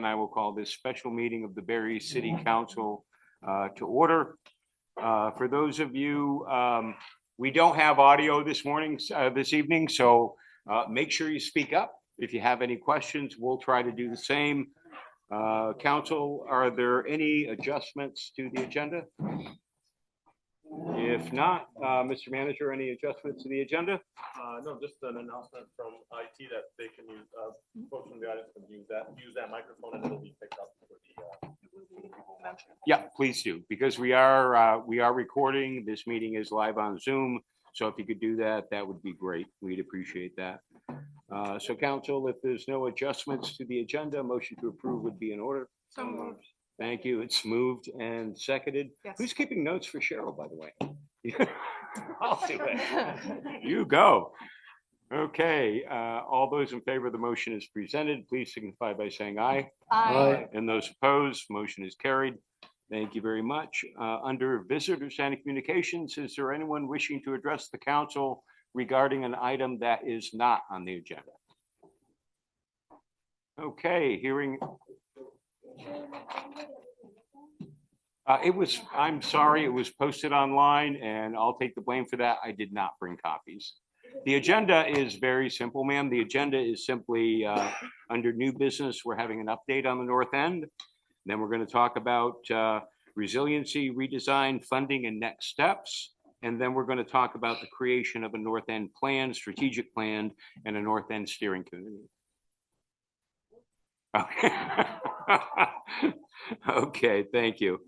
And I will call this special meeting of the Barre City Council to order. For those of you, we don't have audio this evening, so make sure you speak up. If you have any questions, we'll try to do the same. Council, are there any adjustments to the agenda? If not, Mr. Manager, any adjustments to the agenda? No, just an announcement from IT that they can use, folks from the audience can use that microphone and it'll be picked up for the. Yeah, please do, because we are recording. This meeting is live on Zoom, so if you could do that, that would be great. We'd appreciate that. So, Council, if there's no adjustments to the agenda, motion to approve would be in order. So moved. Thank you. It's moved and seconded. Yes. Who's keeping notes for Cheryl, by the way? I'll do it. You go. Okay. All those in favor of the motion as presented, please signify by saying aye. Aye. And those opposed, motion is carried. Thank you very much. Under visitors and communications, is there anyone wishing to address the council regarding an item that is not on the agenda? Okay, hearing. I'm sorry, it was posted online and I'll take the blame for that. I did not bring copies. The agenda is very simple, ma'am. The agenda is simply under new business. We're having an update on the North End. Then we're going to talk about resiliency, redesign, funding, and next steps. And then we're going to talk about the creation of a North End plan, strategic plan, and a North End steering committee. Okay. Okay, thank you.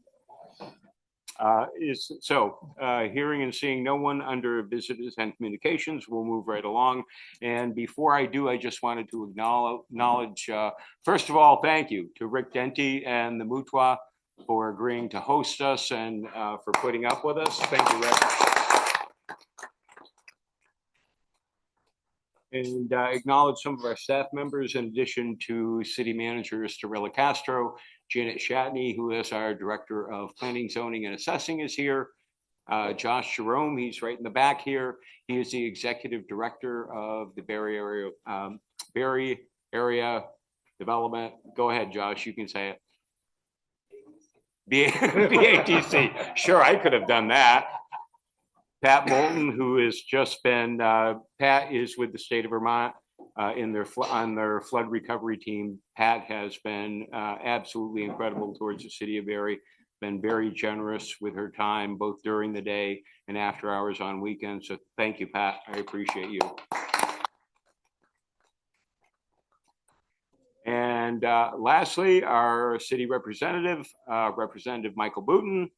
Hearing and seeing no one under visitors and communications, we'll move right along. And before I do, I just wanted to acknowledge, first of all, thank you to Rick Denty and the Mutwa for agreeing to host us and for putting up with us. Thank you, Rick. And acknowledge some of our staff members, in addition to City Manager Starella Castro. Janet Shatney, who is our Director of Planning, Zoning, and Assessing, is here. Josh Jerome, he's right in the back here. He is the Executive Director of the Barre Area Development. Go ahead, Josh, you can say it. BATC. Sure, I could have done that. Pat Moulton, who has just been, Pat is with the state of Vermont on their flood recovery team. Pat has been absolutely incredible towards the city of Barre, been very generous with her time, both during the day and after hours on weekends. So thank you, Pat. I appreciate you. And lastly, our city representative, Representative Michael Booten.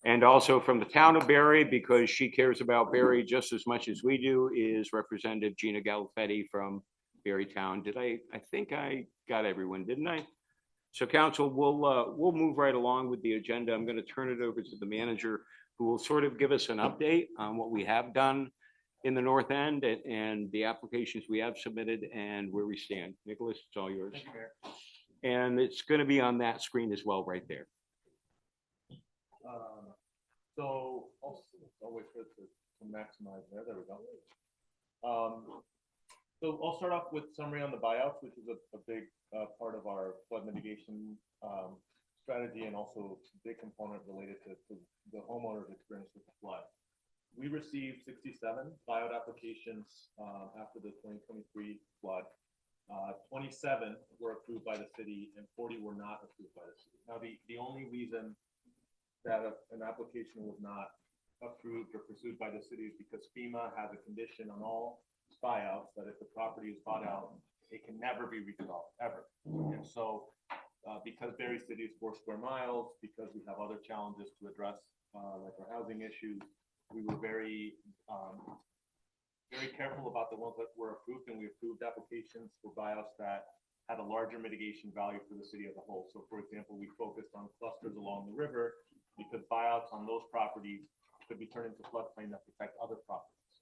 And also from the town of Barre, because she cares about Barre just as much as we do, is Representative Gina Galafetti from Barre Town. I think I got everyone, didn't I? So council, we'll move right along with the agenda. I'm going to turn it over to the manager, who will sort of give us an update on what we have done in the North End and the applications we have submitted and where we stand. Nicholas, it's all yours. Thank you, Mayor. And it's going to be on that screen as well, right there. So I'll wait for it to maximize there. There we go. So I'll start off with summary on the buyouts, which is a big part of our flood mitigation strategy, and also a big component related to the homeowners' experience with the flood. We received 67 buyout applications after the 2023 flood. 27 were approved by the city and 40 were not approved by the city. Now, the only reason that an application was not approved or pursued by the city is because FEMA has a condition on all buyouts that if the property is bought out, it can never be redeveloped, ever. And so because Barre City is 4 square miles, because we have other challenges to address, like our housing issues, we were very careful about the ones that were approved, and we approved applications for buyouts that had a larger mitigation value for the city as a whole. So for example, we focused on clusters along the river, because buyouts on those properties could be turned into floodplain that protect other properties.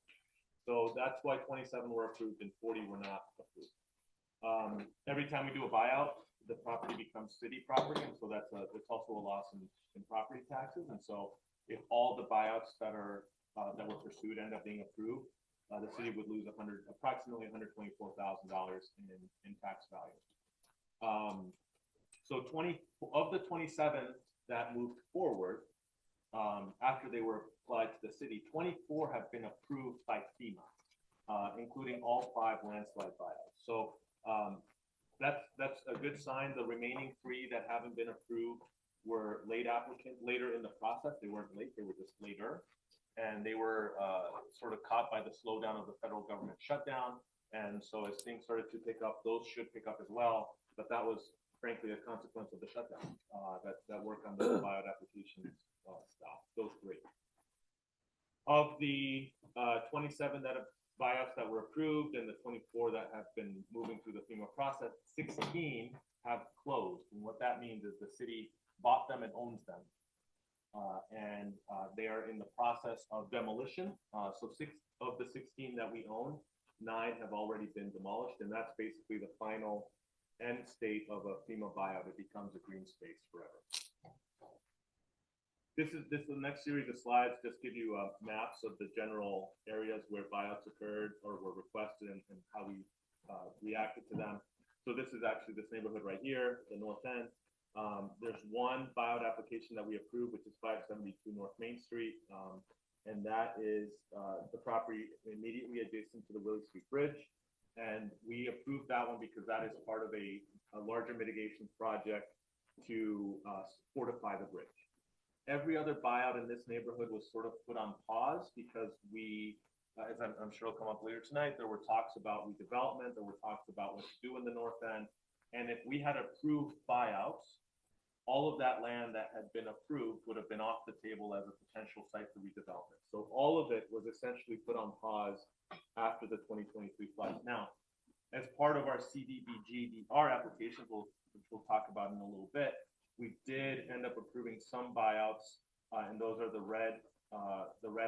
So that's why 27 were approved and 40 were not approved. Every time we do a buyout, the property becomes city property, and so it's also a loss in property taxes. And so if all the buyouts that were pursued end up being approved, the city would lose approximately $124,000 in tax value. So 20 of the 27 that moved forward, after they were applied to the city, 24 have been approved by FEMA, including all 5 landslide buyouts. So that's a good sign. The remaining 3 that haven't been approved were later in the process. They weren't late, they were just later. And they were sort of caught by the slowdown of the federal government shutdown. And so as things started to pick up, those should pick up as well. But that was frankly a consequence of the shutdown. That work on the buyout applications stopped. Those 3. Of the 27 buyouts that were approved and the 24 that have been moving through the FEMA process, 16 have closed. And what that means is the city bought them and owns them. And they are in the process of demolition. So 6 of the 16 that we own, 9 have already been demolished. And that's basically the final end state of a FEMA buyout. It becomes a green space forever. The next series of slides just give you maps of the general areas where buyouts occurred or were requested and how we reacted to them. So this is actually this neighborhood right here, the north end. There's one buyout application that we approved, which is 572 North Main Street. And that is the property immediately adjacent to the Willie Street Bridge. And we approved that one because that is part of a larger mitigation project to fortify the bridge. Every other buyout in this neighborhood was sort of put on pause because we, as I'm sure will come up later tonight, there were talks about redevelopment, there were talks about what to do in the north end. And if we had approved buyouts, all of that land that had been approved would have been off the table as a potential site for redevelopment. So all of it was essentially put on pause after the 2023 flood. Now, as part of our CDBG-DR application, which we'll talk about in a little bit, we did end up approving some buyouts, and those are the red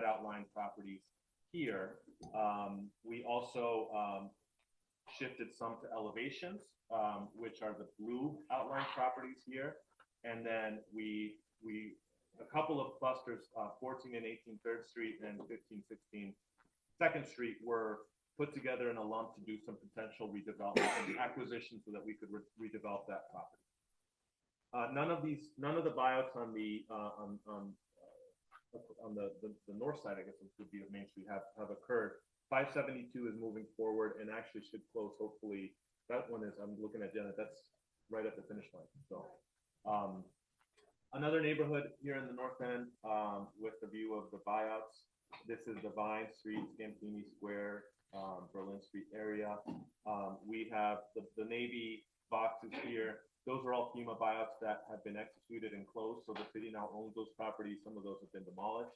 outline properties here. We also shifted some to elevations, which are the blue outline properties here. And then a couple of clusters, 14 and 18 3rd Street and 15, 16 2nd Street were put together in a lump to do some potential redevelopment and acquisition so that we could redevelop that property. None of the buyouts on the north side, I guess it would be of Main Street, have occurred. 572 is moving forward and actually should close. Hopefully, that one is. I'm looking at Janet. That's right at the finish line. So, another neighborhood here in the north end with the view of the buyouts. This is the Vine Street, Scampini Square, Berlin Street area. We have the navy boxes here. Those are all FEMA buyouts that have been executed and closed. So the city now owns those properties. Some of those have been demolished.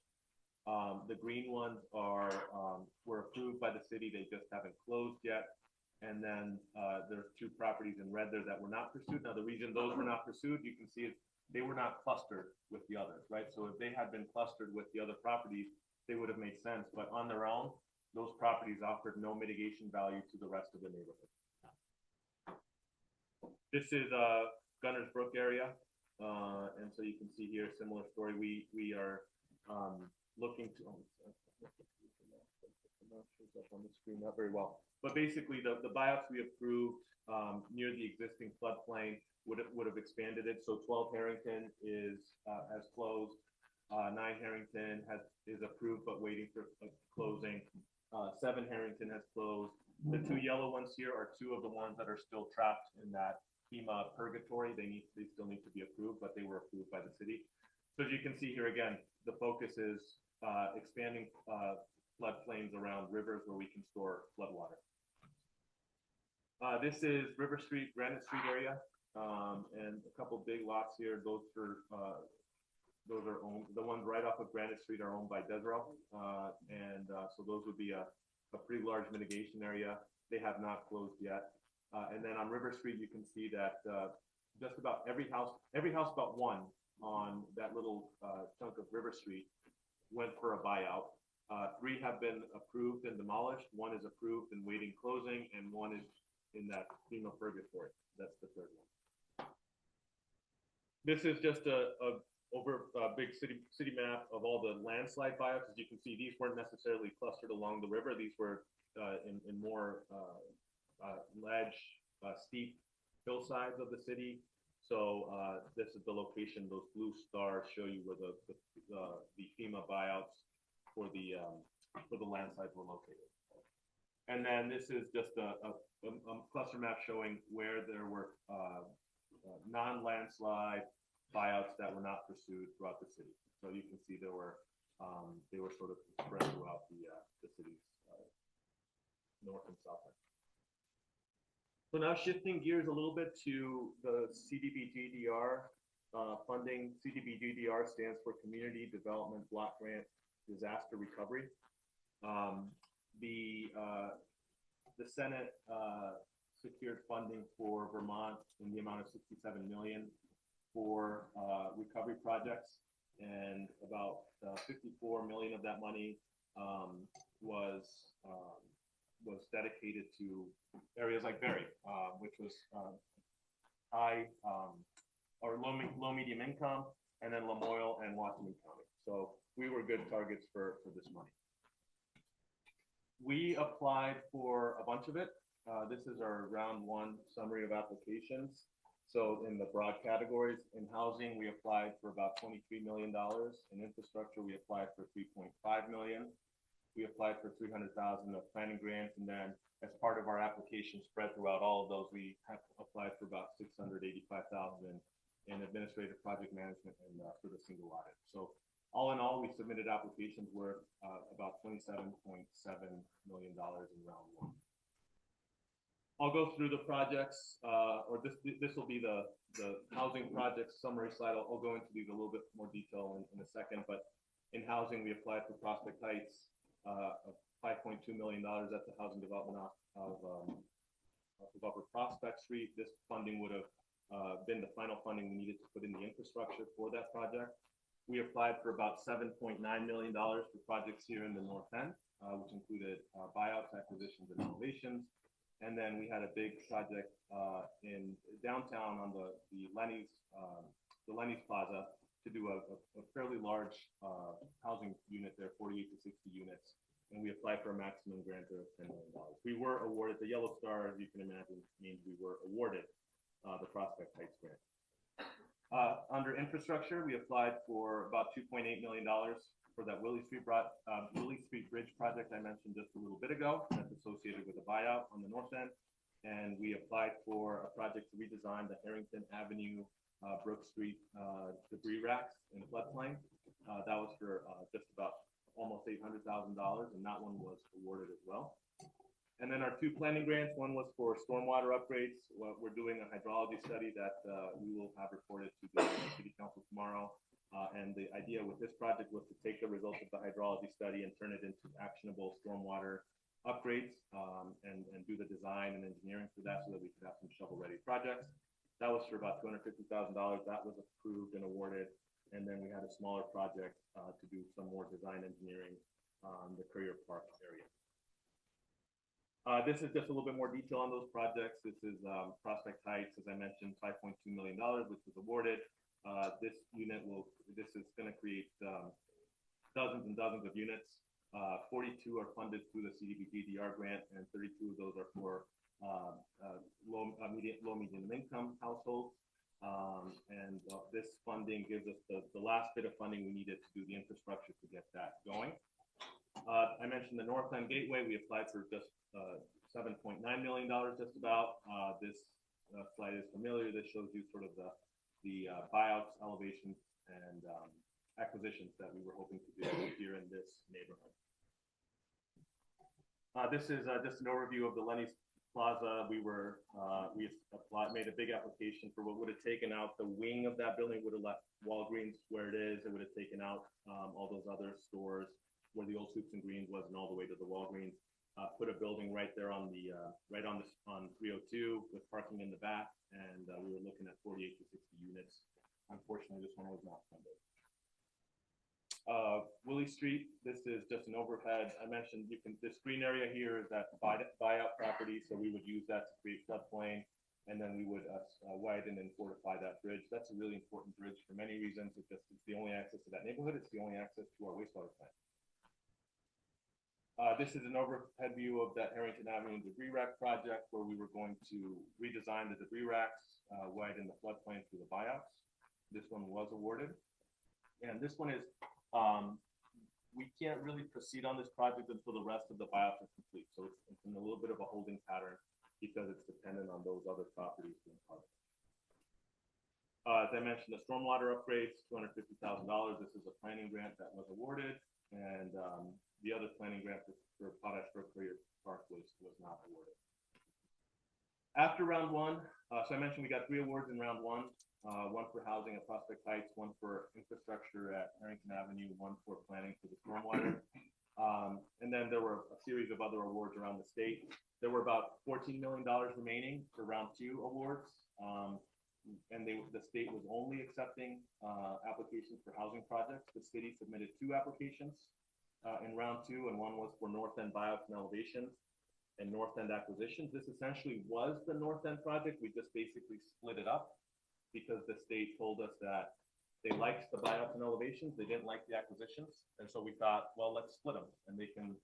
The green ones were approved by the city. They just haven't closed yet. And then there's 2 properties in red there that were not pursued. Now the reason those were not pursued, you can see is they were not clustered with the others, right? So if they had been clustered with the other properties, they would have made sense. But on their own, those properties offered no mitigation value to the rest of the neighborhood. This is Gunners Brook area, and so you can see here a similar story. We are looking to. Shows up on the screen not very well, but basically the buyouts we approved near the existing floodplain would have expanded it. So 12 Harrington has closed. 9 Harrington is approved but waiting for closing. 7 Harrington has closed. The 2 yellow ones here are 2 of the ones that are still trapped in that FEMA purgatory. They still need to be approved, but they were approved by the city. So as you can see here again, the focus is expanding floodplains around rivers where we can store floodwater. This is River Street, Granite Street area, and a couple big lots here. Those are owned. The ones right off of Granite Street are owned by Desero, so those would be a pretty large mitigation area. They have not closed yet. And then on River Street, you can see that just about every house but one on that little chunk of River Street went for a buyout. 3 have been approved and demolished. 1 is approved and waiting closing, and 1 is in that FEMA purgatory. That's the 3rd one. This is just a big city map of all the landslide buyouts. As you can see, these weren't necessarily clustered along the river. These were in more ledge, steep hillsides of the city. So this is the location. Those blue stars show you where the FEMA buyouts for the landslides were located. And then this is just a cluster map showing where there were non-landslide buyouts that were not pursued throughout the city. So you can see they were sort of spread throughout the city's north and south end. So now shifting gears a little bit to the CDBG-DR funding. CDBG-DR stands for Community Development Block Grant Disaster Recovery. The Senate secured funding for Vermont in the amount of $67 million for recovery projects, and about $54 million of that money was dedicated to areas like Barre, which was high or low medium income, and then Lamoille and Washington County. So we were good targets for this money. We applied for a bunch of it. This is our round one summary of applications. So in the broad categories, in housing, we applied for about $23 million. In infrastructure, we applied for $3.5 million. We applied for $300,000 of planning grants, and then as part of our application spread throughout all of those, we have applied for about $685,000 in administrative project management and for the single audit. So all in all, we submitted applications worth about $27.7 million in round one. I'll go through the projects, or this will be the housing projects summary slide. I'll go into these a little bit more detail in a second, but in housing, we applied for Prospect Heights, $5.2 million at the housing development of Upper Prospect Street. This funding would have been the final funding we needed to put in the infrastructure for that project. We applied for about $7.9 million for projects here in the North End, which included buyouts, acquisitions, and renovations. And then we had a big project in downtown on the Lenny's Plaza to do a fairly large housing unit there, 48 to 60 units. And we applied for a maximum grant of $10 million. We were awarded the yellow star, as you can imagine, means we were awarded the Prospect Heights grant. Under infrastructure, we applied for about $2.8 million for that Willie Street Bridge project I mentioned just a little bit ago. That's associated with a buyout on the north end. And we applied for a project to redesign the Harrington Avenue, Brook Street debris racks in floodplain. That was for just about almost $800,000, and that one was awarded as well. And then our two planning grants, one was for stormwater upgrades. We're doing a hydrology study that we will have reported to the city council tomorrow. And the idea with this project was to take the results of the hydrology study and turn it into actionable stormwater upgrades and do the design and engineering for that so that we could have some shovel-ready projects. That was for about $250,000. That was approved and awarded. And then we had a smaller project to do some more design engineering on the Courier Park area. This is just a little bit more detail on those projects. This is Prospect Heights, as I mentioned, $5.2 million, which was awarded. This is going to create dozens and dozens of units. 42 are funded through the CDBG-DR grant, and 32 of those are for low medium income households. This funding gives us the last bit of funding we needed to do the infrastructure to get that going. I mentioned the North End Gateway. We applied for just $7.9 million, just about. This slide is familiar. This shows you sort of the buyouts, elevations, and acquisitions that we were hoping to do here in this neighborhood. This is just an overview of the Lenny's Plaza. We made a big application for what would have taken out the wing of that building, would have left Walgreens where it is. It would have taken out all those other stores where the old Soups and Greens was, and all the way to the Walgreens. Put a building right there on 302 with parking in the back, and we were looking at 48 to 60 units. Unfortunately, this one was not funded. Willie Street, this is just an overhead. I mentioned this green area here is that buyout property, so we would use that to create floodplain, and then we would widen and fortify that bridge. That's a really important bridge for many reasons. It's the only access to that neighborhood. It's the only access to our wastewater plant. This is an overhead view of that Harrington Avenue debris rack project where we were going to redesign the debris racks, widen the floodplain through the buyouts. This one was awarded. And this one is, we can't really proceed on this project until the rest of the buyouts are complete. So it's in a little bit of a holding pattern because it's dependent on those other properties being part of it. As I mentioned, the stormwater upgrades, $250,000. This is a planning grant that was awarded, and the other planning grant for Potash Brook Park was not awarded. After round one, so I mentioned we got 3 awards in round one. One for housing at Prospect Heights, one for infrastructure at Harrington Avenue, one for planning for the stormwater. And then there were a series of other awards around the state. There were about $14 million remaining for round 2 awards. And the state was only accepting applications for housing projects. The city submitted 2 applications in round 2, and one was for North End buyouts and elevations and North End acquisitions. This essentially was the North End project. We just basically split it up because the state told us that they liked the buyouts and elevations, they didn't like the acquisitions, and so we thought, well, let's split them, and they can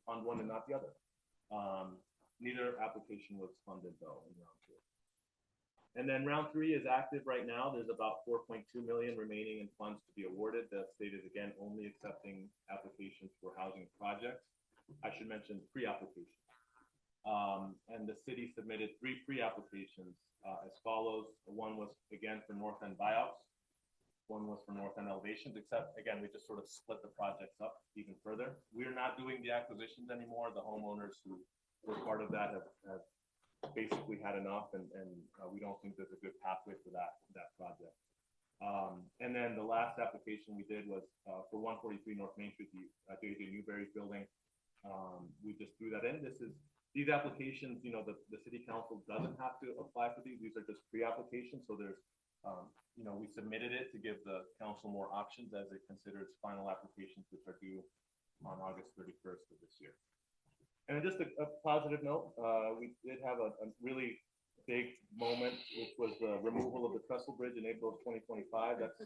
fund one and not the other. Neither application was funded though in round 2. And then round 3 is active right now. There's about 4.2 million remaining in funds to be awarded. The state is again only accepting applications for housing projects. I should mention pre-applications. And the city submitted 3 pre-applications as follows. One was again for North End buyouts. One was for North End elevations, except again, we just sort of split the projects up even further. We're not doing the acquisitions anymore. The homeowners who were part of that have basically had enough, and we don't think there's a good pathway for that project. And then the last application we did was for 143 North Main Street, the J.J. Newberry's building. We just threw that in. These applications, you know, the city council doesn't have to apply for these. These are just pre-applications. So there's, you know, we submitted it to give the council more options as it considers final applications, which are due on August 31st of this year. And just a positive note, we did have a really big moment, which was the removal of the trestle bridge in April of 2025. That's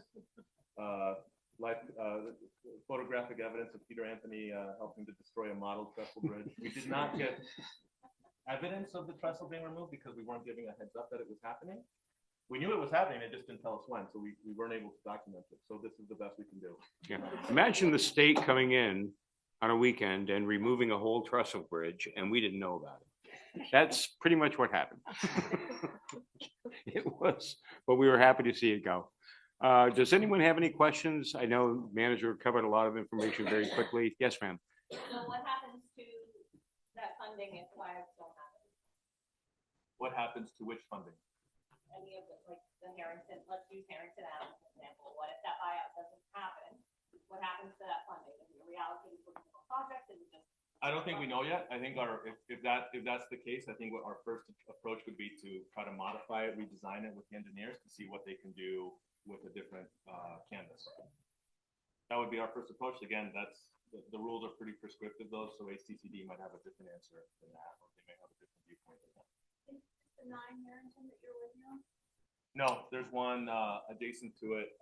photographic evidence of Peter Anthony helping to destroy a model trestle bridge. We did not get evidence of the trestle being removed because we weren't giving a heads up that it was happening. We knew it was happening, it just didn't tell us when, so we weren't able to document it. So this is the best we can do. Yeah. Imagine the state coming in on a weekend and removing a whole trestle bridge, and we didn't know about it. That's pretty much what happened. It was, but we were happy to see it go. Does anyone have any questions? I know manager covered a lot of information very quickly. Yes, ma'am. So what happens to that funding if buyouts don't happen? What happens to which funding? Any of the, like the Harrington, let's use Harrington Avenue, for example. What if that buyout doesn't happen? What happens to that funding? Is it reallocated for the project? Is it just? I don't think we know yet. I think if that's the case, I think what our first approach would be to try to modify it, redesign it with the engineers to see what they can do with a different canvas. That would be our first approach. Again, that's the rules are pretty prescriptive though, so HCCD might have a different answer than that, or they may have a different viewpoint than that. Is the 9 Harrington that you're with now? No, there's one adjacent to it.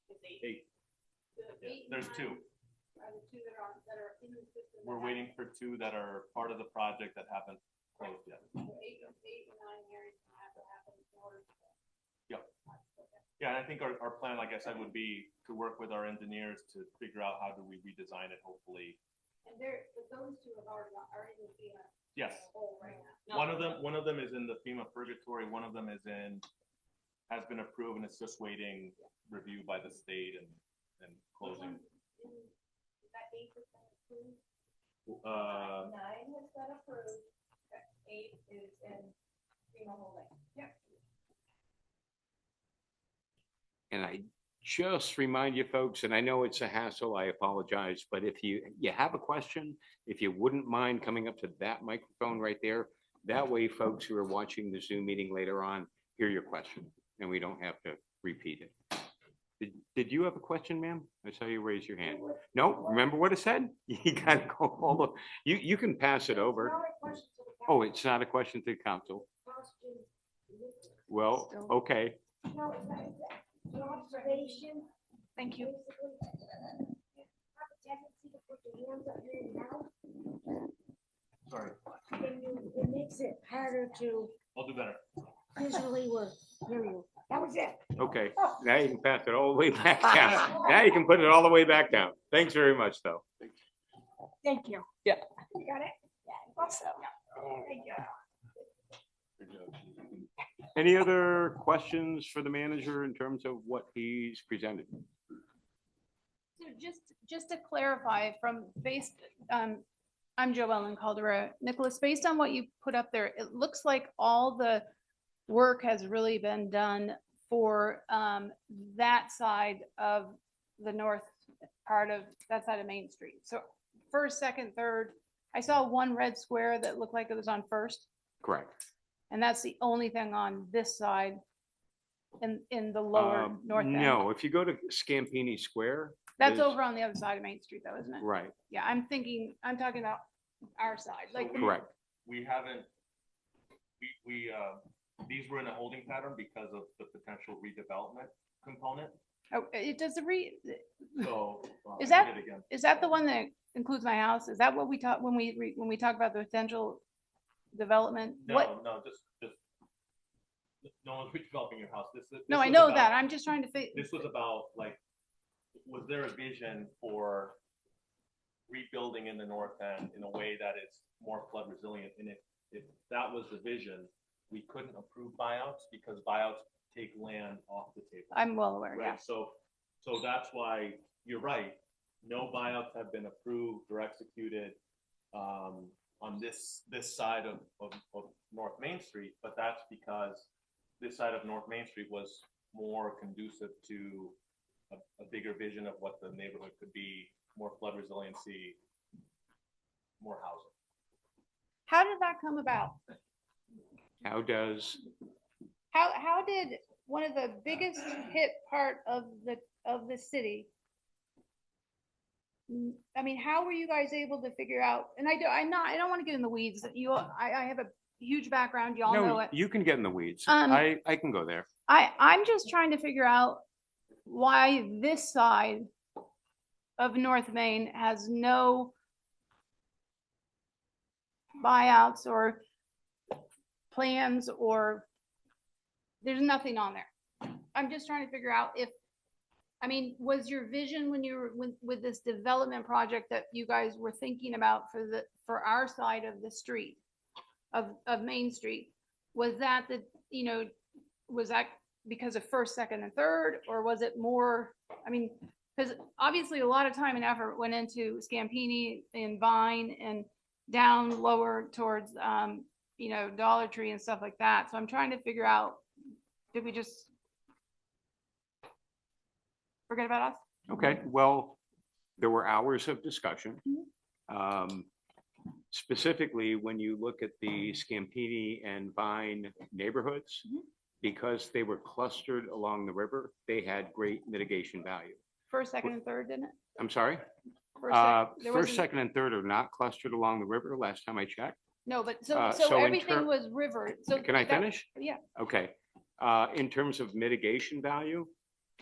It's 8. The 8 There's 2. Are the 2 that are in the system? We're waiting for 2 that are part of the project that haven't closed yet. So 8 and 9 Harrington have to happen in order to. Yep. Yeah, and I think our plan, like I said, would be to work with our engineers to figure out how do we redesign it, hopefully. And but those 2 are in the FEMA. Yes. Hole right now. One of them is in the FEMA purgatory. One of them has been approved and it's just waiting review by the state and closing. Is that 8% approved? 9 has been approved. 8 is in FEMA holding. Yep. And I just remind you folks, and I know it's a hassle, I apologize, but if you have a question, if you wouldn't mind coming up to that microphone right there, that way folks who are watching the Zoom meeting later on hear your question and we don't have to repeat it. Did you have a question, ma'am? I saw you raise your hand. No, remember what I said? You gotta go all the, you can pass it over. Oh, it's not a question to the council. Well, okay. Observation. Thank you. Have a tendency to put the hands up here now, Sorry, then it makes it harder to I'll do better. visually hear you. That was it. Okay, now you can pass it all the way back down. Now you can put it all the way back down. Thanks very much, though. Thank you. Yeah. You got it? Yeah. Also. Thank you. Any other questions for the manager in terms of what he's presented? So just to clarify from based, I'm Joellen Caldera. Nicholas, based on what you put up there, it looks like all the work has really been done for that side of the north part of that side of Main Street. So first, second, third, I saw one red square that looked like it was on First, Correct. and that's the only thing on this side in the lower north end. No, if you go to Scampini Square. That's there's- over on the other side of Main Street though, isn't it? Right, Yeah, I'm talking about our side, like, correct. We haven't, these were in a holding pattern because of the potential redevelopment component, oh, it does so. Is I that- did it again. is that the one that includes my house? Is that what we talk, when we talk about the potential development? What? No, just, no one's redeveloping your house. No, this I was know about- that. I'm just trying to think. This was about, like, was there a vision for rebuilding in the north end in a way that is more flood resilient? And if that was the vision, we couldn't approve buyouts because buyouts take land off the table. I'm well aware, yeah. Right, so that's why, you're right, no buyouts have been approved or executed on this side of North Main Street, but that's because this side of North Main Street was more conducive to a bigger vision of what the neighborhood could be, more flood resiliency, more housing. How did that come about? How does, How did one of the biggest hit part of the city? I mean, how were you guys able to figure out? And I don't want to get in the weeds. I have a huge background. Y'all know no, it. you can get in the weeds. Um, I can go there. I'm just trying to figure out why this side of North Main has no buyouts or plans, or there's nothing on there. I'm just trying to figure out if, I mean, was your vision when you were with this development project that you guys were thinking about for our side of the street of Main Street, was that was that because of first, second, and third, or was it more, I mean, because obviously a lot of time and effort went into Scampini and Vine and down lower towards, Dollar Tree and stuff like that. So I'm trying to figure out, did we just forget about us? Okay, well, there were hours of discussion. Specifically, when you look at the Scampini and Vine neighborhoods, Mhm. because they were clustered along the river, they had great mitigation value. First, second, and third, didn't it? I'm sorry? There First, wasn't- second, and third are not clustered along the river, last time I checked. No, but so so in everything ter- was river. So Can I that- finish? Yeah. Okay. In terms of mitigation value,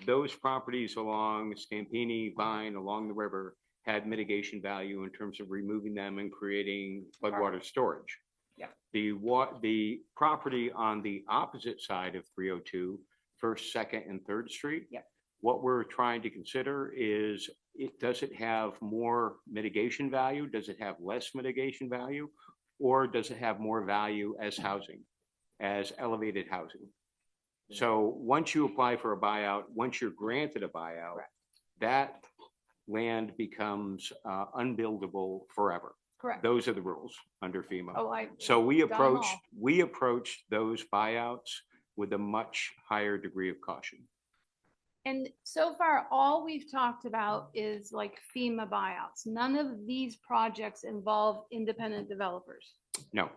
those properties along Scampini, Vine, along the river had mitigation value in terms of removing them and creating floodwater storage. Yeah. The property on the opposite side of 302, First, Second, and Third Street. Yeah. What we're trying to consider is, does it have more mitigation value? Does it have less mitigation value? Or does it have more value as housing, as elevated housing? So once you apply for a buyout, once you're granted a buyout, Correct. that land becomes unbuildable forever. Correct. Those are the rules under FEMA. Oh, So we done them all. approached those buyouts with a much higher degree of caution. And so far, all we've talked about is like FEMA buyouts. None of these projects involve independent developers. No,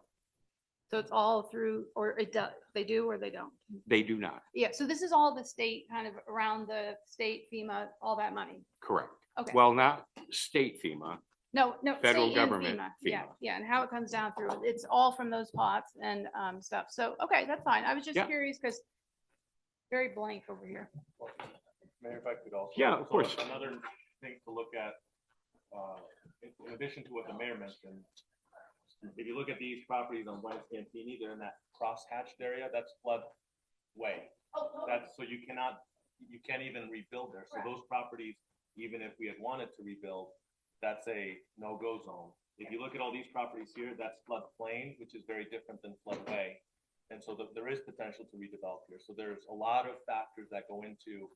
So it's all through, or it does, they do or they don't. they do not. Yeah, so this is all the state, kind of around the state FEMA, all that money. Correct. Okay. Well, not state FEMA. No, Federal state and government FEMA. Yeah, FEMA. yeah, and how it comes down through, it's all from those pots and stuff. So, okay, that's fine. I was just Yeah. curious because very blank over here. Mayor, if I could also. Yeah, of so course. Another thing to look at, in addition to what the mayor mentioned, if you look at these properties on West Campini, they're in that cross-hatched area, that's floodway. That's, so you can't even rebuild there. So those properties, even if we had wanted to rebuild, that's a no-go zone. If you look at all these properties here, that's floodplain, which is very different than floodway. And so there is potential to redevelop here. So there's a lot of factors that go into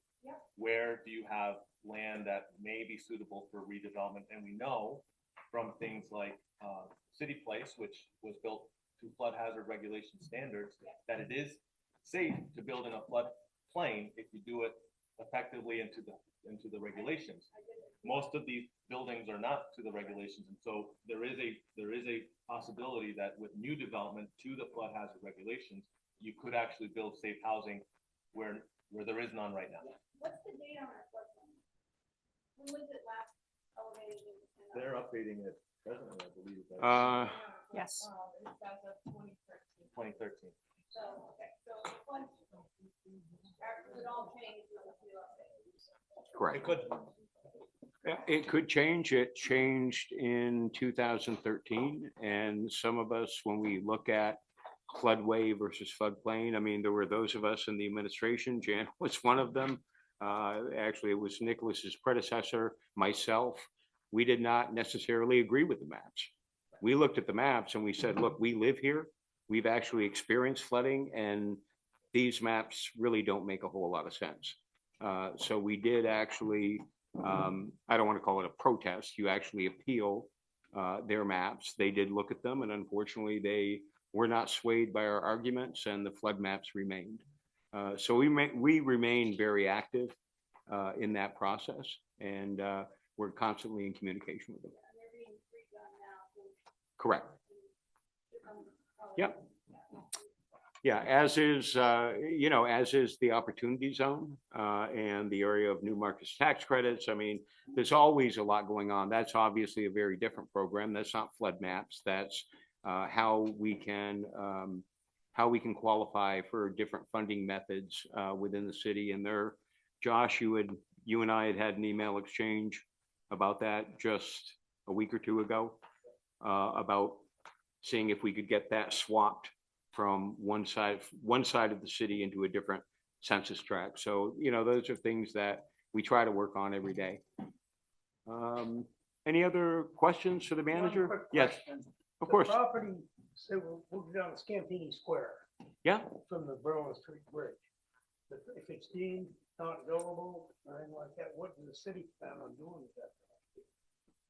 where do you have land that may be suitable for redevelopment. And we know from things like City Place, which was built to flood hazard regulation standards, that it is safe to build in a floodplain if you do it effectively into the regulations. Most of these buildings are not to the regulations, and so there is a possibility that with new development to the flood hazard regulations, you could actually build safe housing where there is none right now. What's the date on our floodplain? When was it last elevated? They're updating it presently, I believe. Yes. It says of 2013. 2013. So, okay, so the flood, it all changed with the few updates. Correct. It could. It could change. It changed in 2013. And some of us, when we look at floodway versus floodplain, I mean, there were those of us in the administration, Jan was one of them. Actually, it was Nicholas's predecessor, myself. We did not necessarily agree with the maps. We looked at the maps and we said, look, we live here. We've actually experienced flooding, and these maps really don't make a whole lot of sense. So we did actually, I don't want to call it a protest. You actually appeal their maps. They did look at them, and unfortunately, they were not swayed by our arguments, and the flood maps remained. So we remain very active in that process, and we're constantly in communication with them. Correct. Yep. Yeah, as is the opportunity zone and the area of new markets tax credits. I mean, there's always a lot going on. That's obviously a very different program. That's not flood maps. That's how we can qualify for different funding methods within the city. And there, Josh, you and I had an email exchange about that just a week or two ago about seeing if we could get that swapped from one side of the city into a different census tract. So, those are things that we try to work on every day. Any other questions for the manager? One quick Yes, question. of course. The property, so we're down Scampini Square Yeah. from the Berlin Street Bridge. If it's deemed not buildable or anything like that, what does the city plan on doing with that?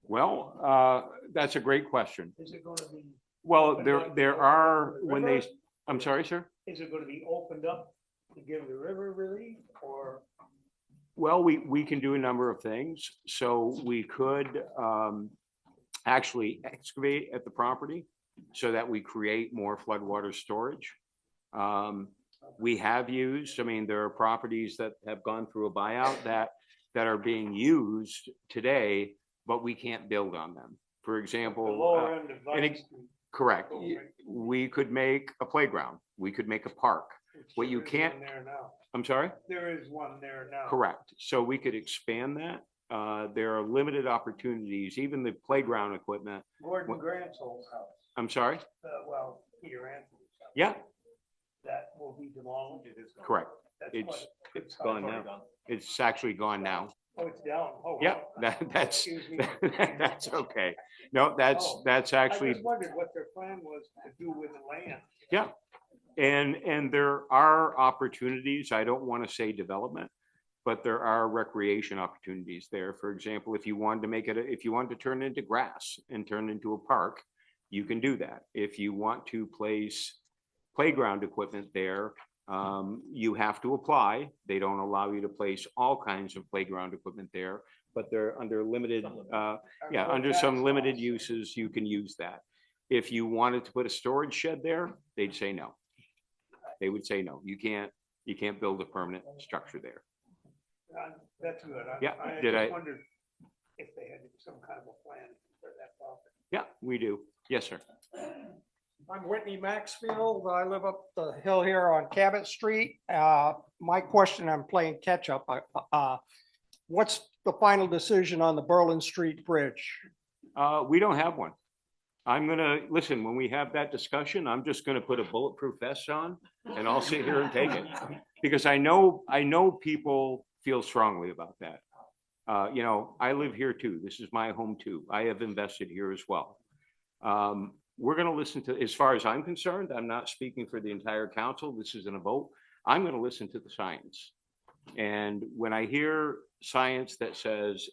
Well, that's a great question. Is it going to be? Well, opened up to there go are, to the when river? I'm sorry, sir? Is it going to be opened up to give the river relief, or? Well, we can do a number of things. So we could actually excavate at the property so that we create more floodwater storage. We have used, I mean, there are properties that have gone through a buyout that are being used today, but we can't build on them. For The example, lower end of and Vine it- Street, correct. We could make a playground. We could make a park. which what you there is can't- one there now. I'm sorry? There is one there now. Correct. So we could expand that. There are limited opportunities, even the playground equipment. Gordon What- Grant's old house, I'm sorry? well, Peter Anthony's house. Yeah, That will be demolished. It is gone. correct. That's It's- quite a good it's size. gone Already now. done. It's actually gone now. Oh, it's down. Oh, Yeah, wow. that's, Excuse me. that's okay. No, that's Oh, I actually, just wondered what their plan was to do with the land. yeah. And there are opportunities. I don't want to say development, but there are recreation opportunities there. For example, if you wanted to if you wanted to turn it into grass and turn it into a park, you can do that. If you want to place playground equipment there, you have to apply. They don't allow you to place all kinds of playground equipment there, but they're under limited, under some limited uses, you can use that. If you wanted to put a storage shed there, they'd say no. They would say no, you can't build a permanent structure there. That's good. Yeah, I did I- just wondered if they had some kind of a plan for that property. Yeah, we do. Yes, sir. I'm Whitney Maxfield. I live up the hill here on Cabot Street. My question, I'm playing catch up. What's the final decision on the Berlin Street Bridge? We don't have one. I'm gonna, listen, when we have that discussion, I'm just gonna put a bulletproof vest on and I'll sit here and take it. Because I know people feel strongly about that. You know, I live here too. This is my home too. I have invested here as well. We're gonna listen to, as far as I'm concerned, I'm not speaking for the entire council. This isn't a vote. I'm gonna listen to the science. And when I hear science that says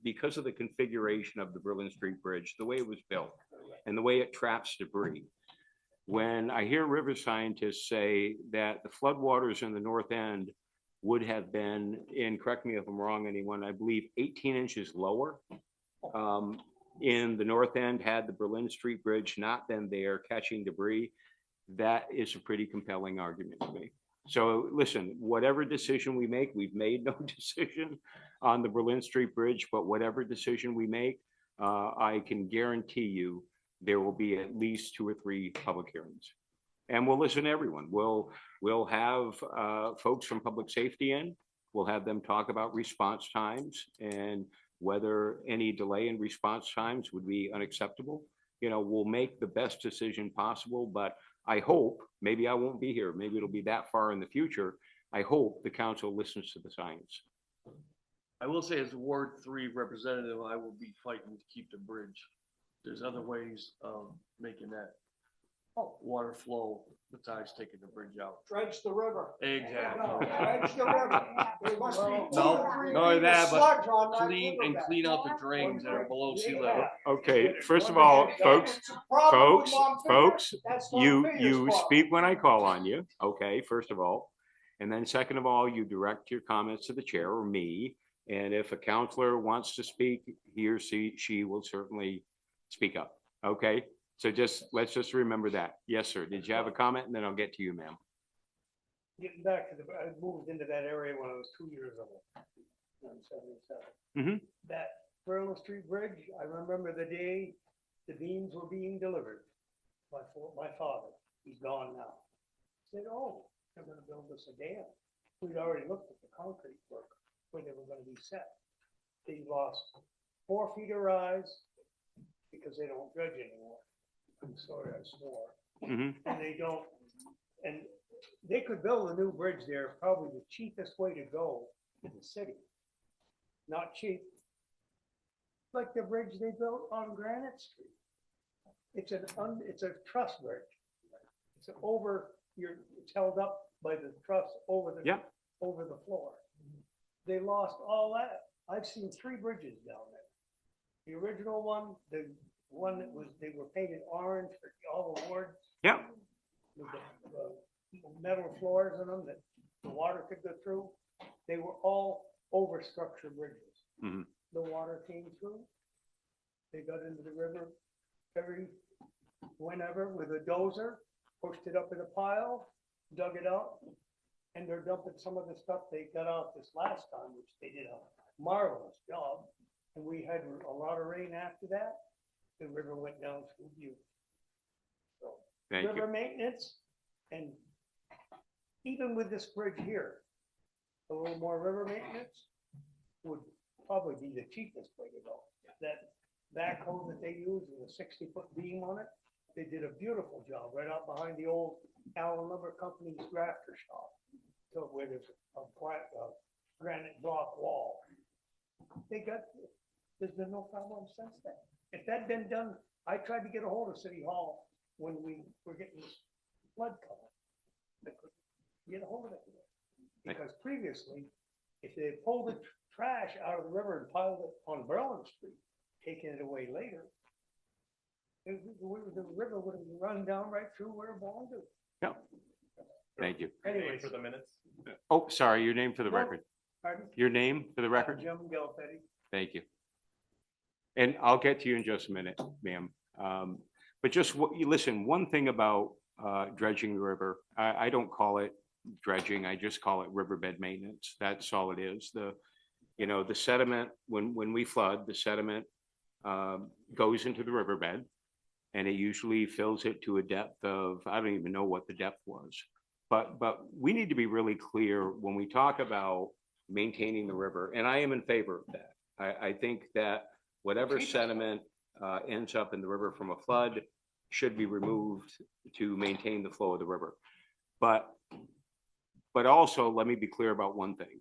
because of the configuration of the Berlin Street Bridge, the way it was built and the way it traps debris, when I hear river scientists say that the floodwaters in the north end would have been, and correct me if I'm wrong, anyone, I believe 18 inches lower in the north end had the Berlin Street Bridge not been there catching debris, that is a pretty compelling argument to me. So listen, whatever decision we make, we've made no decision on the Berlin Street Bridge, but whatever decision we make, I can guarantee you there will be at least 2 or 3 public hearings. And we'll listen to everyone. We'll have folks from public safety in. We'll have them talk about response times and whether any delay in response times would be unacceptable. You know, we'll make the best decision possible, but I hope, maybe I won't be here, maybe it'll be that far in the future. I hope the council listens to the science. I will say as a Ward 3 representative, I will be fighting to keep the bridge. There's other ways of making that water flow besides taking the bridge out. Dredge the river. Exactly. Dredge the river. There must be No, 2 or 3 not only feet of that, but sludge on that Clean riverbed. out the drains that are below sea level. Okay, first of all, folks, It's a problem with Montpelier. folks, That's you Montpelier's problem. speak when I call on you, okay, first of all. And then second of all, you direct your comments to the chair or me. And if a counselor wants to speak, he or she will certainly speak up, okay? So let's just remember that. Yes, sir. Did you have a comment? And then I'll get to you, ma'am. Getting back to I moved into that area when I was 2 years old. In 77. Mhm. That Berlin Street Bridge, I remember the day the beams were being delivered. My father, he's gone now. Said, oh, they're gonna build us a dam. We'd already looked at the concrete work where they were gonna be set. They lost 4 feet of rise because they don't dredge anymore. I'm sorry, I swore. Mhm. And they don't, and they could build a new bridge there, probably the cheapest way to go in the city. Not cheap. Like the bridge they built on Granite Street. It's a truss bridge. It's it's held up by the truss over Yeah. over the floor. They lost all that. I've seen 3 bridges down there. The original one, the one that they were painted orange for all the wards. Yeah. With the metal floors in them that the water could go through. They were all overstructure bridges. Mhm. The water came through. They got into the river whenever with a dozer, pushed it up in a pile, dug it out, and they're dumping some of the stuff they got out this last time, which they did a marvelous job. And we had a lot of rain after that. The river went down through Butte. So Thank river you. maintenance, and even with this bridge here, a little more river maintenance would probably be the cheapest way to go. That backhoe that they use with a 60-foot beam on it, they did a beautiful job right out behind the old Allen Lumber Company's grafter shop. So where there's a granite block wall. There's been no problem since then. If that'd been done, I tried to get a hold of City Hall when we were getting this flood coming. I couldn't get a hold of it. Because previously, if they had pulled the trash out of the river and piled it on Berlin Street, taking it away later, the river would have run down right through where it belonged to. Yeah. Thank you. Anyways, For the minutes. Oh, sorry, your name for the No. record. pardon? Your name for the record? Jim Gelfetti. Thank you. And I'll get to you in just a minute, ma'am. But just listen, one thing about dredging the river, I don't call it dredging, I just call it riverbed maintenance. That's all it is. The sediment, when we flood, the sediment goes into the riverbed and it usually fills it to a depth of, I don't even know what the depth was. But we need to be really clear when we talk about maintaining the river, and I am in favor of that. I think that whatever sediment ends up in the river from a flood should be removed to maintain the flow of the river. But also, let me be clear about one thing.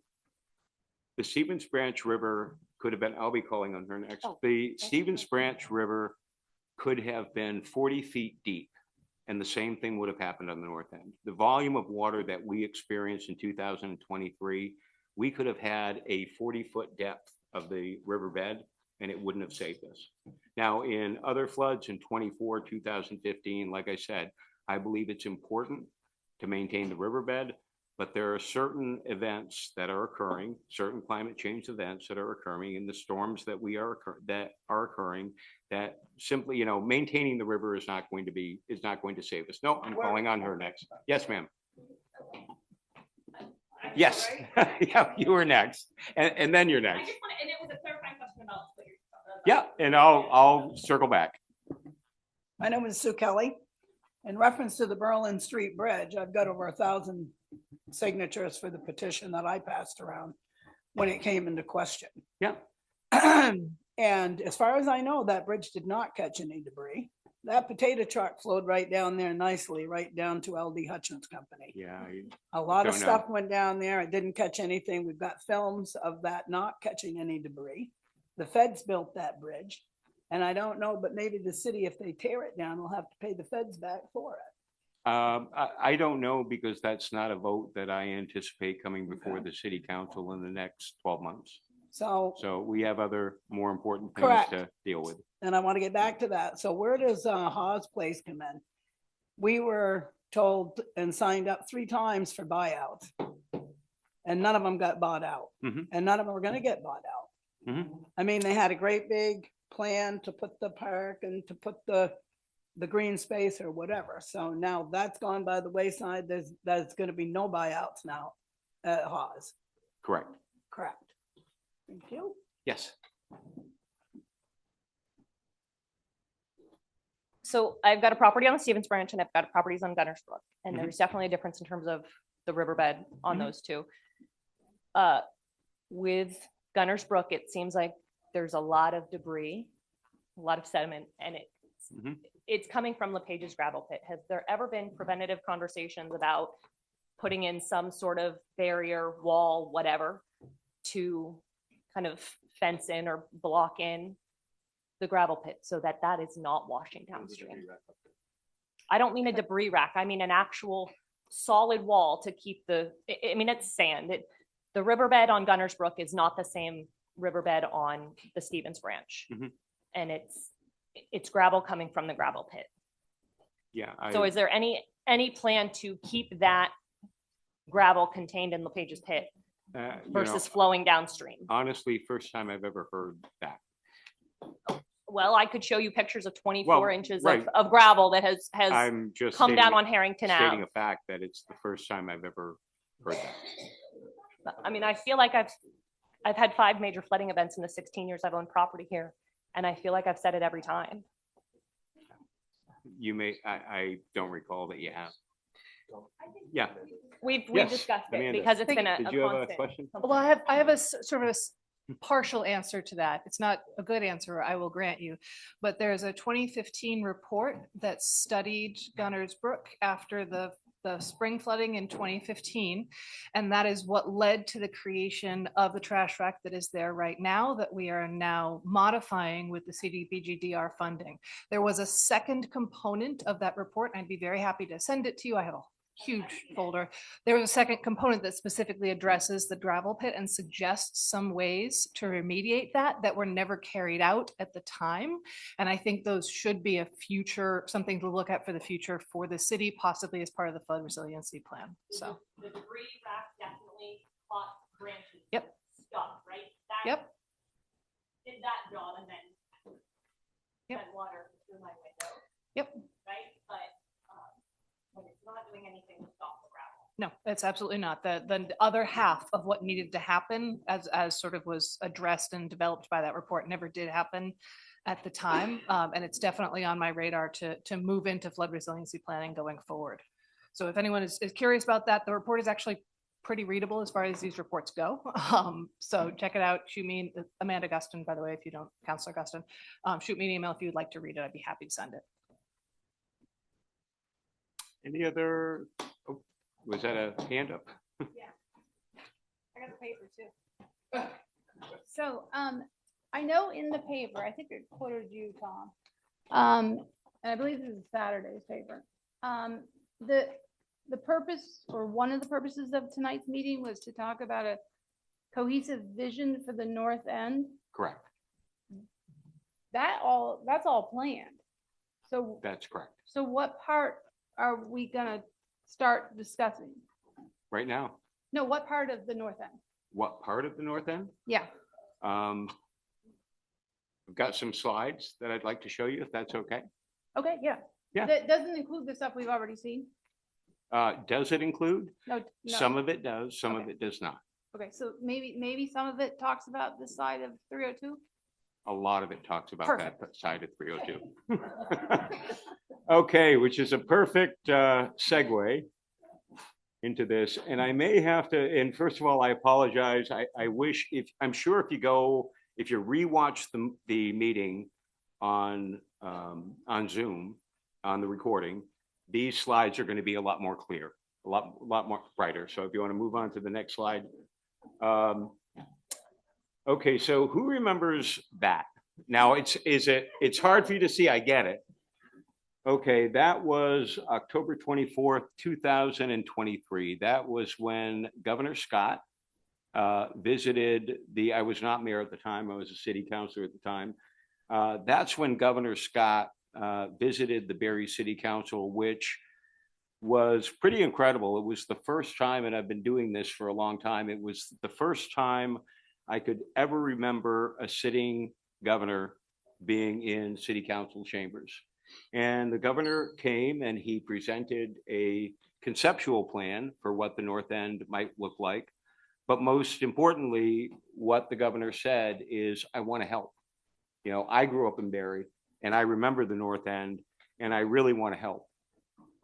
The Stevens Branch River could have been, I'll be calling on her next. The Stevens Branch River could have been 40 feet deep, and the same thing would have happened on the north end. The volume of water that we experienced in 2023, we could have had a 40-foot depth of the riverbed, and it wouldn't have saved us. Now, in other floods in 24, 2015, like I said, I believe it's important to maintain the riverbed, but there are certain events that are occurring, certain climate change events that are occurring, in the storms that that are occurring, that simply, maintaining the river is not going to save us. No, I'm calling on her next. Yes, ma'am. Yes, yeah, you were next, and then you're I next. just want to, and it was a clarifying question about what you're. Yeah, and I'll circle back. My name is Sue Kelly. In reference to the Berlin Street Bridge, I've got over 1,000 signatures for the petition that I passed around when it came into question. Yeah. And as far as I know, that bridge did not catch any debris. That potato truck flowed right down there nicely, right down to LD Hutchins Company. Yeah. A lot of Don't know. stuff went down there. It didn't catch anything. We've got films of that not catching any debris. The feds built that bridge. And I don't know, but maybe the city, if they tear it down, will have to pay the feds back for it. I don't know, because that's not a vote that I anticipate coming before the city council in the next 12 months. So, We have other more important things Correct. to deal with. and I want to get back to that. So where does Hawes Place come in? We were told and signed up 3 times for buyouts. And none of them got bought out. Mhm. And none of them were going to get bought out. Mhm. I mean, they had a great big plan to put the park and to put the green space or whatever. So now that's gone by the wayside. There's going to be no buyouts now at Hawes. Correct. Correct. Thank you. Yes. So I've got a property on the Stevens Branch and I've got properties on Gunner's Brook. And Mhm. there's definitely a difference in terms of the riverbed on Mhm. those two. With Gunner's Brook, it seems like there's a lot of debris, a lot of sediment, and Mhm. it's coming from LePage's gravel pit. Has there ever been preventative conversations about putting in some sort of barrier, wall, whatever, to kind of fence in or block in the gravel pit so that that is not washing downstream? I don't mean a debris rack. I mean an actual solid wall to keep I mean, it's sand. The riverbed on Gunner's Brook is not the same riverbed on the Stevens Branch. Mhm. And it's gravel coming from the gravel pit. Yeah. So is there any plan to keep that gravel contained in LePage's pit versus flowing downstream? Honestly, first time I've ever heard that. Well, I could show you pictures of 24 Well, inches right. of gravel that has I'm just come down stating- on Harrington stating Ave. a fact that it's the first time I've ever heard that. I mean, I feel like I've had 5 major flooding events in the 16 years I've owned property here, and I feel like I've said it every time. You may, I don't recall that you have. Yeah. We've Yes, discussed it Amanda. because it's been a Did you have a constant. question? Well, I have a sort of a partial answer to that. It's not a good answer, I will grant you. But there's a 2015 report that studied Gunner's Brook after the spring flooding in 2015. And that is what led to the creation of the trash rack that is there right now, that we are now modifying with the CDBG-DR funding. There was a second component of that report, and I'd be very happy to send it to you. I have a huge folder. There was a second component that specifically addresses the gravel pit and suggests some ways to remediate that were never carried out at the time. And I think those should be something to look at for the future for the city, possibly as part of the flood resiliency plan. So, The debris rack definitely caught branches. Yep. Stuck, right? That yep, Did that job and then Yep. sent water through my window. Yep. Right, but when it's not doing anything to stop the gravel. no, it's absolutely not. The other half of what needed to happen as sort of was addressed and developed by that report never did happen at the time. And it's definitely on my radar to move into flood resiliency planning going forward. So if anyone is curious about that, the report is actually pretty readable as far as these reports go. So check it out. Shoot me, Amanda Guston, by the way, if you don't, Counselor Guston, shoot me an email if you'd like to read it. I'd be happy to send it. Any other, oh, was that a hand up? I got the paper too. So, I know in the paper, I think it quoted you, Tom. And I believe this is Saturday's paper. The purpose, or one of the purposes of tonight's meeting was to talk about a cohesive vision for the north end. Correct. That's all planned. So, That's correct. so what part are we gonna start discussing? Right now, No, what part of the north end? what part of the north end? Yeah, I've got some slides that I'd like to show you, if that's okay. okay, yeah. Yeah. That doesn't include the stuff we've already seen? Does it include? No, no. Some of it does, some of Okay. it does not. Okay, so maybe some of it talks about this side of 302? A lot of it talks about Perfect. that side of 302. Okay, which is a perfect segue into this. And I may have to, and first of all, I apologize. I wish, I'm sure if you rewatch the meeting on Zoom, on the recording, these slides are going to be a lot more clear, a lot more brighter. So if you want to move on to the next slide. Okay, so who remembers that? Now it's hard for you to see, I get it. Okay, that was October 24th, 2023. That was when Governor Scott visited I was not mayor at the time, I was a city councilor at the time. That's when Governor Scott visited the Barre City Council, which was pretty incredible. It was the first time, and I've been doing this for a long time, it was the first time I could ever remember a sitting governor being in city council chambers. And the governor came and he presented a conceptual plan for what the north end might look like. But most importantly, what the governor said is, I want to help. You know, I grew up in Barre and I remember the north end and I really want to help.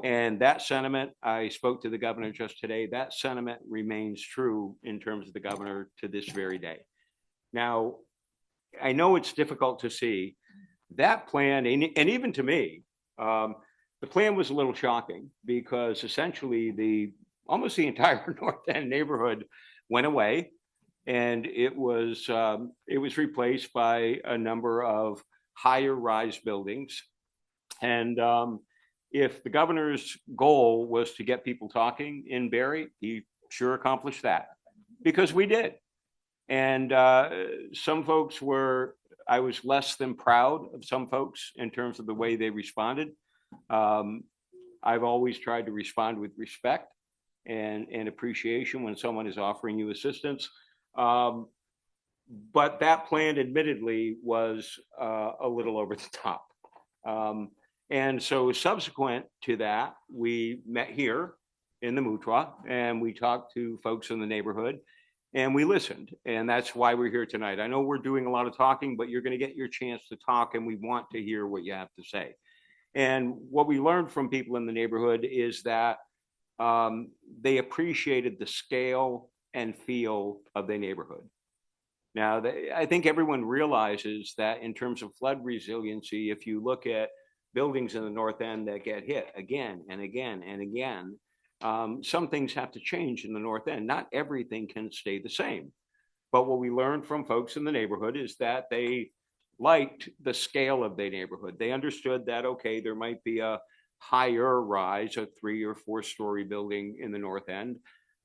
And that sentiment, I spoke to the governor just today, that sentiment remains true in terms of the governor to this very day. Now, I know it's difficult to see that plan, and even to me, the plan was a little shocking because essentially almost the entire North End neighborhood went away, and it was replaced by a number of higher rise buildings. And if the governor's goal was to get people talking in Barre, he sure accomplished that, because we did. And some folks I was less than proud of some folks in terms of the way they responded. I've always tried to respond with respect and appreciation when someone is offering you assistance. But that plan admittedly was a little over the top. And so subsequent to that, we met here in the Mutwa and we talked to folks in the neighborhood. And we listened, and that's why we're here tonight. I know we're doing a lot of talking, but you're going to get your chance to talk, and we want to hear what you have to say. And what we learned from people in the neighborhood is that they appreciated the scale and feel of the neighborhood. Now, I think everyone realizes that in terms of flood resiliency, if you look at buildings in the North End that get hit again and again and again, some things have to change in the North End. Not everything can stay the same. But what we learned from folks in the neighborhood is that they liked the scale of their neighborhood. They understood that, okay, there might be a higher rise, a 3 or 4 story building in the North End,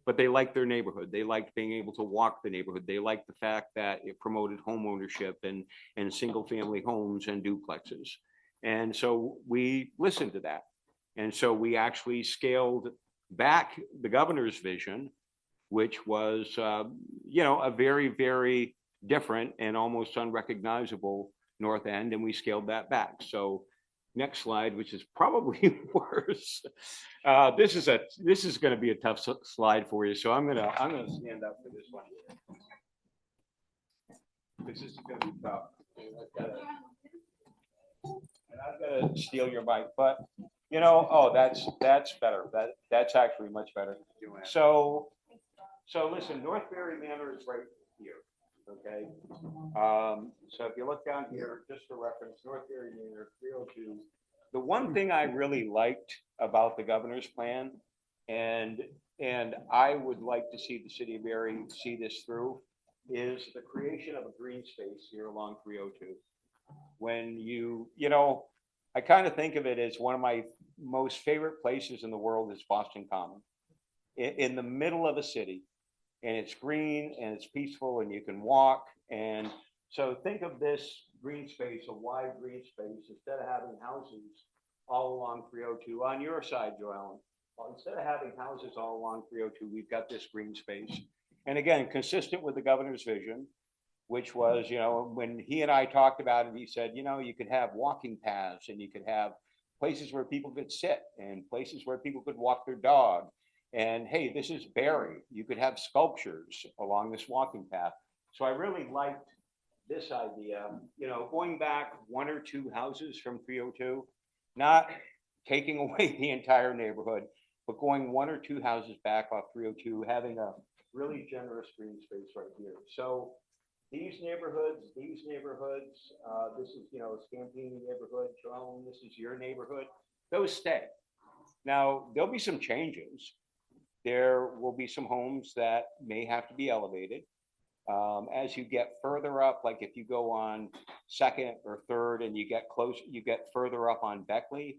but they liked their neighborhood. They liked being able to walk the neighborhood. They liked the fact that it promoted home ownership and single family homes and duplexes. And so we listened to that. And so we actually scaled back the governor's vision, which was, a very, very different and almost unrecognizable North End, and we scaled that back. So next slide, which is probably worse. This is going to be a tough slide for you, so I'm gonna stand up for this one. This is going to be tough. And I've got to steal your mic, but that's better. That's actually much better. So So listen, Northbury Manor is right here, okay? So if you look down here, just for reference, Northbury Manor, 302. The one thing I really liked about the governor's plan, and I would like to see the city of Barre see this through, is the creation of a green space here along 302. When I kind of think of it as one of my most favorite places in the world is Boston Common. In the middle of a city, and it's green and it's peaceful and you can walk. And so think of this green space, a wide green space, instead of having houses all along 302 on your side, Joellen. Well, instead of having houses all along 302, we've got this green space. And again, consistent with the governor's vision, which was, when he and I talked about it, he said, you could have walking paths and you could have places where people could sit and places where people could walk their dog. And hey, this is Barre. You could have sculptures along this walking path. So I really liked this idea, going back one or two houses from 302, not taking away the entire neighborhood, but going one or two houses back off 302, having a really generous green space right here. So these neighborhoods, this is, Scampini neighborhood, Joan, this is your neighborhood, those stay. Now, there'll be some changes. There will be some homes that may have to be elevated. As you get further up, like if you go on Second or Third and you get further up on Beckley,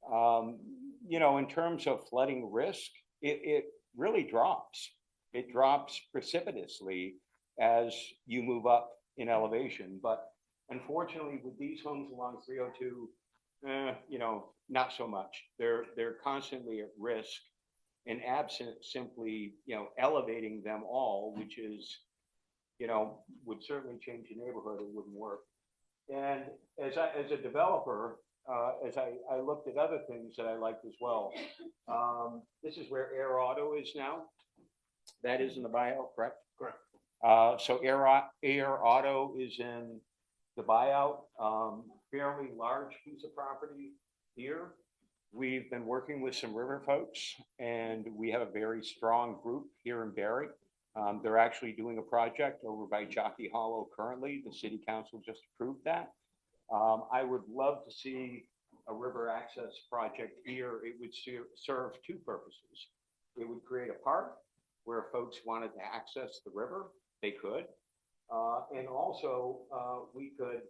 in terms of flooding risk, it really drops. It drops precipitously as you move up in elevation. But unfortunately, with these homes along 302, not so much. They're constantly at risk, and absent simply, elevating them all, which is, would certainly change the neighborhood. It wouldn't work. And as a developer, as I looked at other things that I liked as well, this is where Air Auto is now. That is in the buyout, correct? Correct. So Air Auto is in the buyout, fairly large piece of property here. We've been working with some river folks, and we have a very strong group here in Barre. They're actually doing a project over by Jockey Hollow currently. The city council just approved that. I would love to see a river access project here. It would serve two purposes. It would create a park where folks wanted to access the river, they could. And also, we could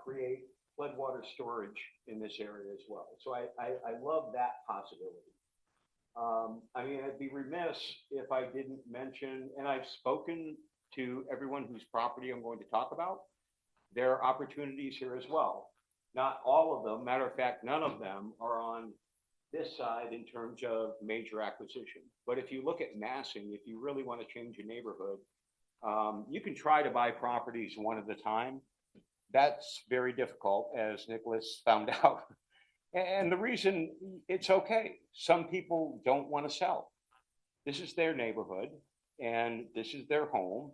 create floodwater storage in this area as well. So I love that possibility. I'd be remiss if I didn't mention, and I've spoken to everyone whose property I'm going to talk about, there are opportunities here as well. Not all of them, matter of fact, none of them are on this side in terms of major acquisition. But if you look at massing, if you really want to change a neighborhood, you can try to buy properties one at a time. That's very difficult, as Nicholas found out. And the reason it's okay, some people don't want to sell. This is their neighborhood and this is their home.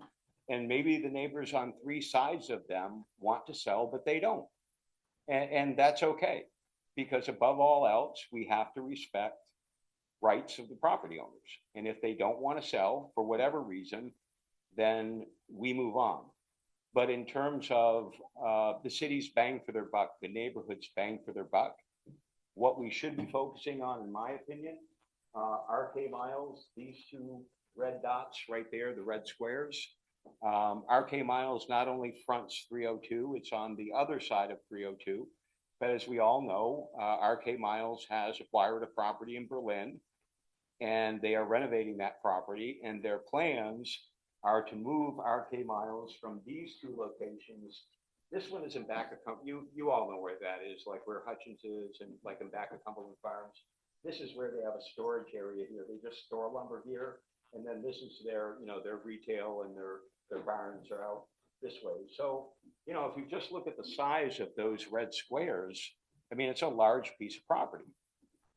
And maybe the neighbors on three sides of them want to sell, but they don't. And that's okay, because above all else, we have to respect rights of the property owners. And if they don't want to sell for whatever reason, then we move on. But in terms of the city's bang for their buck, the neighborhood's bang for their buck, what we should be focusing on, in my opinion, RK Miles, these two red dots right there, the red squares. RK Miles not only fronts 302, it's on the other side of 302. But as we all know, RK Miles has acquired a property in Berlin, and they are renovating that property, and their plans are to move RK Miles from these two locations. This one is in back of, you all know where that is, like where Hutchins is, and like in back of Cumberland Farms. This is where they have a storage area here. They just store lumber here, and then this is their, their retail, and their barns are out this way. So, if you just look at the size of those red squares, it's a large piece of property.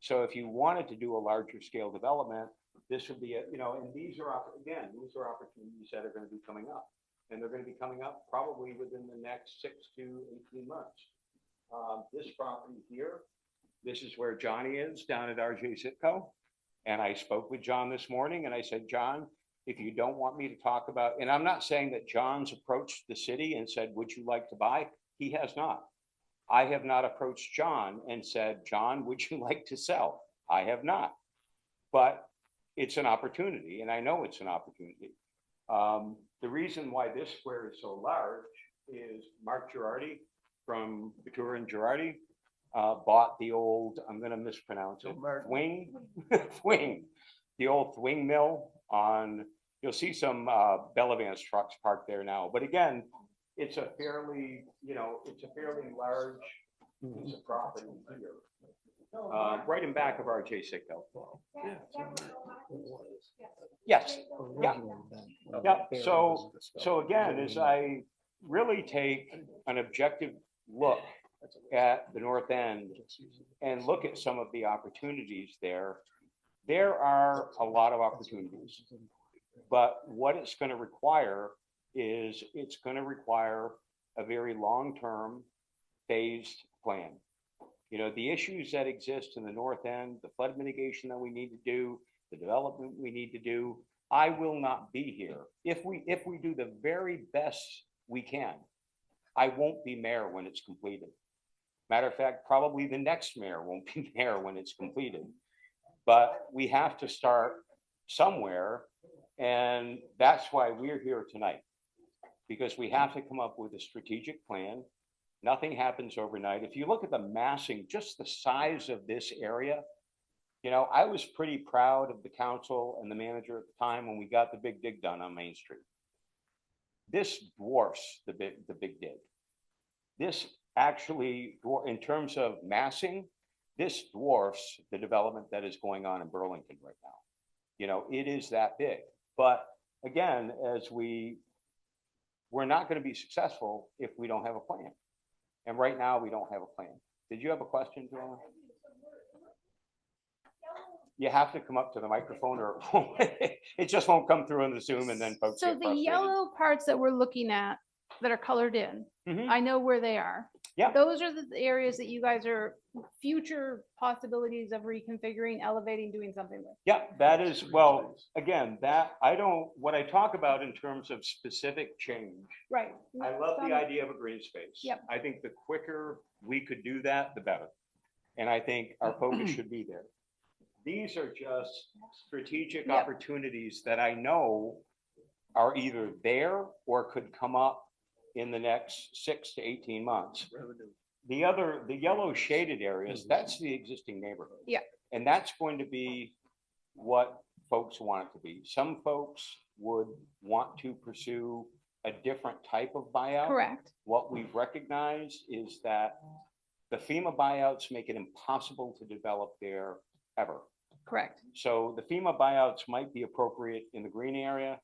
So if you wanted to do a larger scale development, this would be and these are opportunities that are going to be coming up, and they're going to be coming up probably within the next 6 to 18 months. This property here, this is where Johnny is down at RJ Sitco. And I spoke with John this morning, and I said, John, if you don't want me to talk about, and I'm not saying that John's approached the city and said, would you like to buy? He has not. I have not approached John and said, John, would you like to sell? I have not. But it's an opportunity, and I know it's an opportunity. The reason why this square is so large is Mark Girardi from Couture and Girardi bought the old, I'm gonna mispronounce it, Thwing, Thwing, the old Thwing mill on, you'll see some Bellavance trucks parked there now. But again, it's a fairly, it's a fairly large piece of property here. Right in back of RJ Sickville. Yes, yeah. Yeah, so again, as I really take an objective look at the north end and look at some of the opportunities there, there are a lot of opportunities. But what it's going to require is it's going to require a very long-term phased plan. The issues that exist in the north end, the flood mitigation that we need to do, the development we need to do, I will not be here. If we do the very best we can, I won't be mayor when it's completed. Matter of fact, probably the next mayor won't be mayor when it's completed. But we have to start somewhere, and that's why we're here tonight. Because we have to come up with a strategic plan. Nothing happens overnight. If you look at the massing, just the size of this area, I was pretty proud of the council and the manager at the time when we got the big dig done on Main Street. This dwarfs the big dig. This actually, in terms of massing, this dwarfs the development that is going on in Burlington right now. It is that big. But again, we're not going to be successful if we don't have a plan. And right now, we don't have a plan. Did you have a question, Joanna? You have to come up to the microphone or it just won't come through on the Zoom and then folks So get the frustrated. yellow parts that we're looking at that are colored in, Mhm. I know where they are. Yeah. Those are the areas that you guys are future possibilities of reconfiguring, elevating, doing something with. Yeah, that is, well, again, what I talk about in terms of specific change, Right. I love the Some- idea of a green space. Yep. I think the quicker we could do that, the better. And I think our focus should be there. These are just strategic Yep. opportunities that I know are either there or could come up in the next 6 to 18 months. The yellow shaded areas, that's the existing neighborhood. Yeah. And that's going to be what folks want it to be. Some folks would want to pursue a different type of buyout. Correct. What we've recognized is that the FEMA buyouts make it impossible to develop there ever. Correct. So the FEMA buyouts might be appropriate in the green area,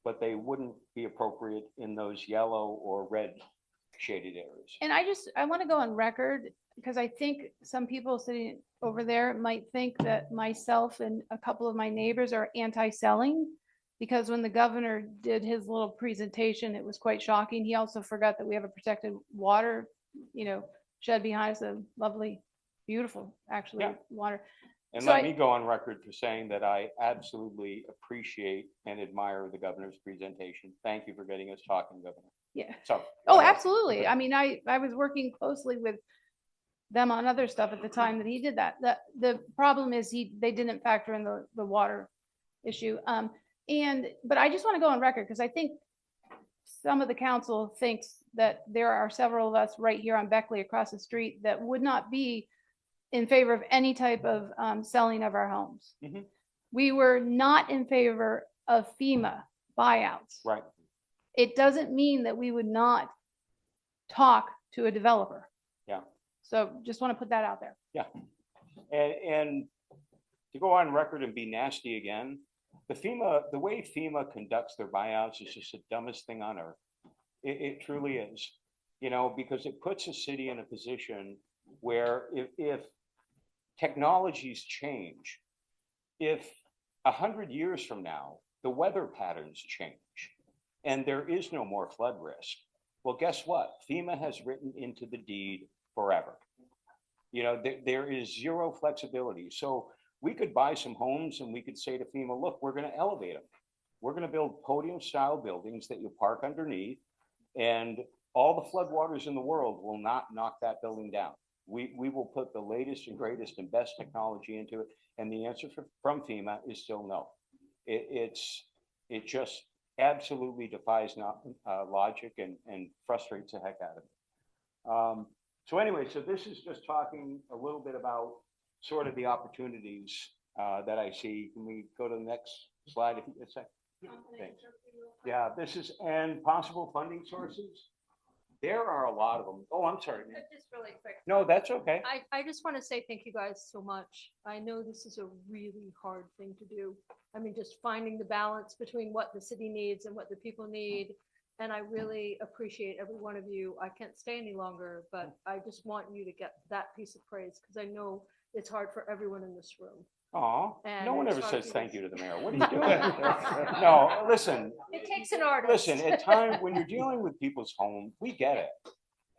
but they wouldn't be appropriate in those yellow or red shaded areas. And I want to go on record because I think some people sitting over there might think that myself and a couple of my neighbors are anti-selling because when the governor did his little presentation, it was quite shocking. He also forgot that we have a protected water, shed behind us, a lovely, beautiful, actually, Yeah. water. And So let I- me go on record for saying that I absolutely appreciate and admire the governor's presentation. Thank you for getting us talking, Governor. Yeah. So. Oh, absolutely. I mean, I was working closely with them on other stuff at the time that he did that. The problem is they didn't factor in the water issue. But I just want to go on record because I think some of the council thinks that there are several of us right here on Beckley across the street that would not be in favor of any type of selling of our homes. Mhm. We were not in favor of FEMA buyouts. Right. It doesn't mean that we would not talk to a developer. Yeah. So just want to put that out there. Yeah. And to go on record and be nasty again, the way FEMA conducts their buyouts is just the dumbest thing on earth. It truly is, because it puts a city in a position where if technologies change, if 100 years from now, the weather patterns change and there is no more flood risk, well, guess what? FEMA has written into the deed forever. There is zero flexibility. So we could buy some homes and we could say to FEMA, look, we're going to elevate them. we're gonna build podium-style buildings that you park underneath, and all the floodwaters in the world will not knock that building down. We will put the latest and greatest and best technology into it, and the answer from FEMA is still no. It just absolutely defies logic and frustrates the heck out of me. So anyway, so this is just talking a little bit about sort of the opportunities that I see. Can we go to the next slide? If you could say? Thanks. Yeah, this is, and possible funding sources. There are a lot of them. Oh, I'm sorry. ma'am. Just really quick. No, that's okay. I just want to say thank you guys so much. I know this is a really hard thing to do. I mean, just finding the balance between what the city needs and what the people need. And I really appreciate every one of you. I can't stay any longer, but I just want you to get that piece of praise because I know it's hard for everyone in this room. Aw, And no one it's ever hard says to thank do. you to the mayor. What are you doing? No, listen, It takes an artist. listen, at times when you're dealing with people's homes, we get it.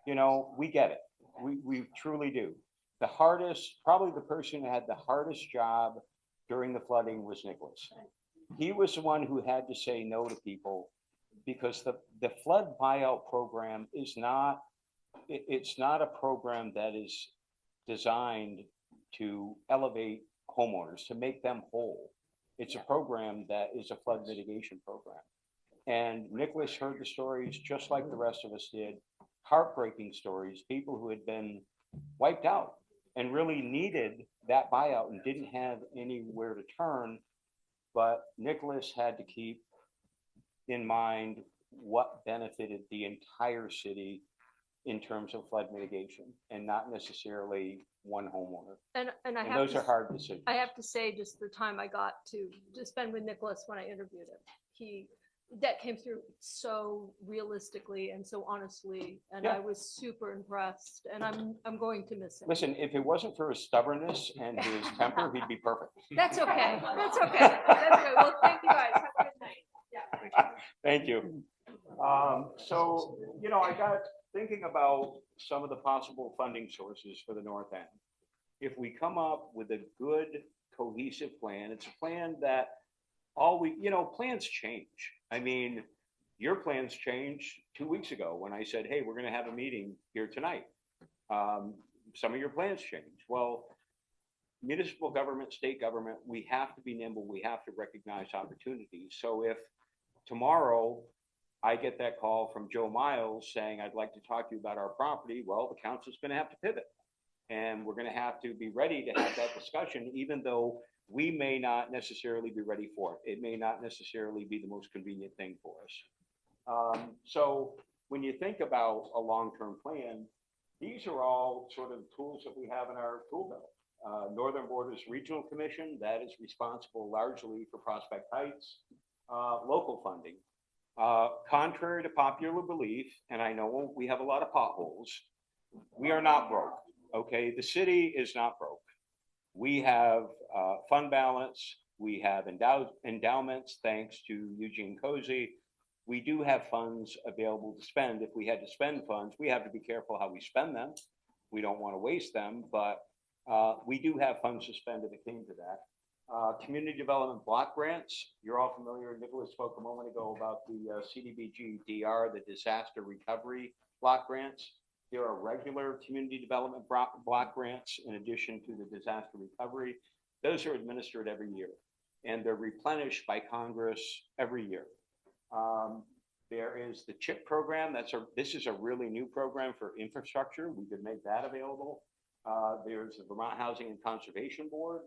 You know, we get it. We truly do. The hardest, probably the person who had the hardest job during the flooding was Nicholas. He was the one who had to say no to people because the flood buyout program is not, it's not a program that is designed to elevate homeowners, to make them whole. It's a program that is a flood mitigation program. And Nicholas heard the stories just like the rest of us did, heartbreaking stories, people who had been wiped out and really needed that buyout and didn't have anywhere to turn. But Nicholas had to keep in mind what benefited the entire city in terms of flood mitigation and not necessarily one homeowner. And I And have those to, are hard decisions. I have to say, just the time I got to spend with Nicholas when I interviewed him, that came through so realistically and so honestly, and Yeah. I was super impressed. And I'm going to miss him. Listen, if it wasn't for his stubbornness and his temper, he'd be perfect. That's okay. That's okay. That's good. Well, thank you guys. Have a good night. Yeah. Thank you. So, you know, I got thinking about some of the possible funding sources for the North End. If we come up with a good cohesive plan, it's a plan that plans change. I mean, your plans changed 2 weeks ago when I said, hey, we're going to have a meeting here tonight. Some of your plans change. Well, municipal government, state government, we have to be nimble. We have to recognize opportunities. So if tomorrow I get that call from Joe Miles saying, I'd like to talk to you about our property, well, the council's going to have to pivot. And we're going to have to be ready to have that discussion, even though we may not necessarily be ready for it. It may not necessarily be the most convenient thing for us. So when you think about a long-term plan, these are all sort of tools that we have in our tool belt. Northern Borders Regional Commission, that is responsible largely for Prospect Heights, local funding. Contrary to popular belief, and I know we have a lot of potholes, we are not broke, okay? The city is not broke. We have fund balance, we have endowments, thanks to Eugene Cozy. We do have funds available to spend. If we had to spend funds, we have to be careful how we spend them. We don't want to waste them, but we do have funds to spend if it came to that. Community development block grants. You're all familiar. Nicholas spoke a moment ago about the CDBG DR, the disaster recovery block grants. There are regular community development block grants in addition to the disaster recovery. Those are administered every year and they're replenished by Congress every year. There is the CHIP program. This is a really new program for infrastructure. We could make that available. There's the Vermont Housing and Conservation Board.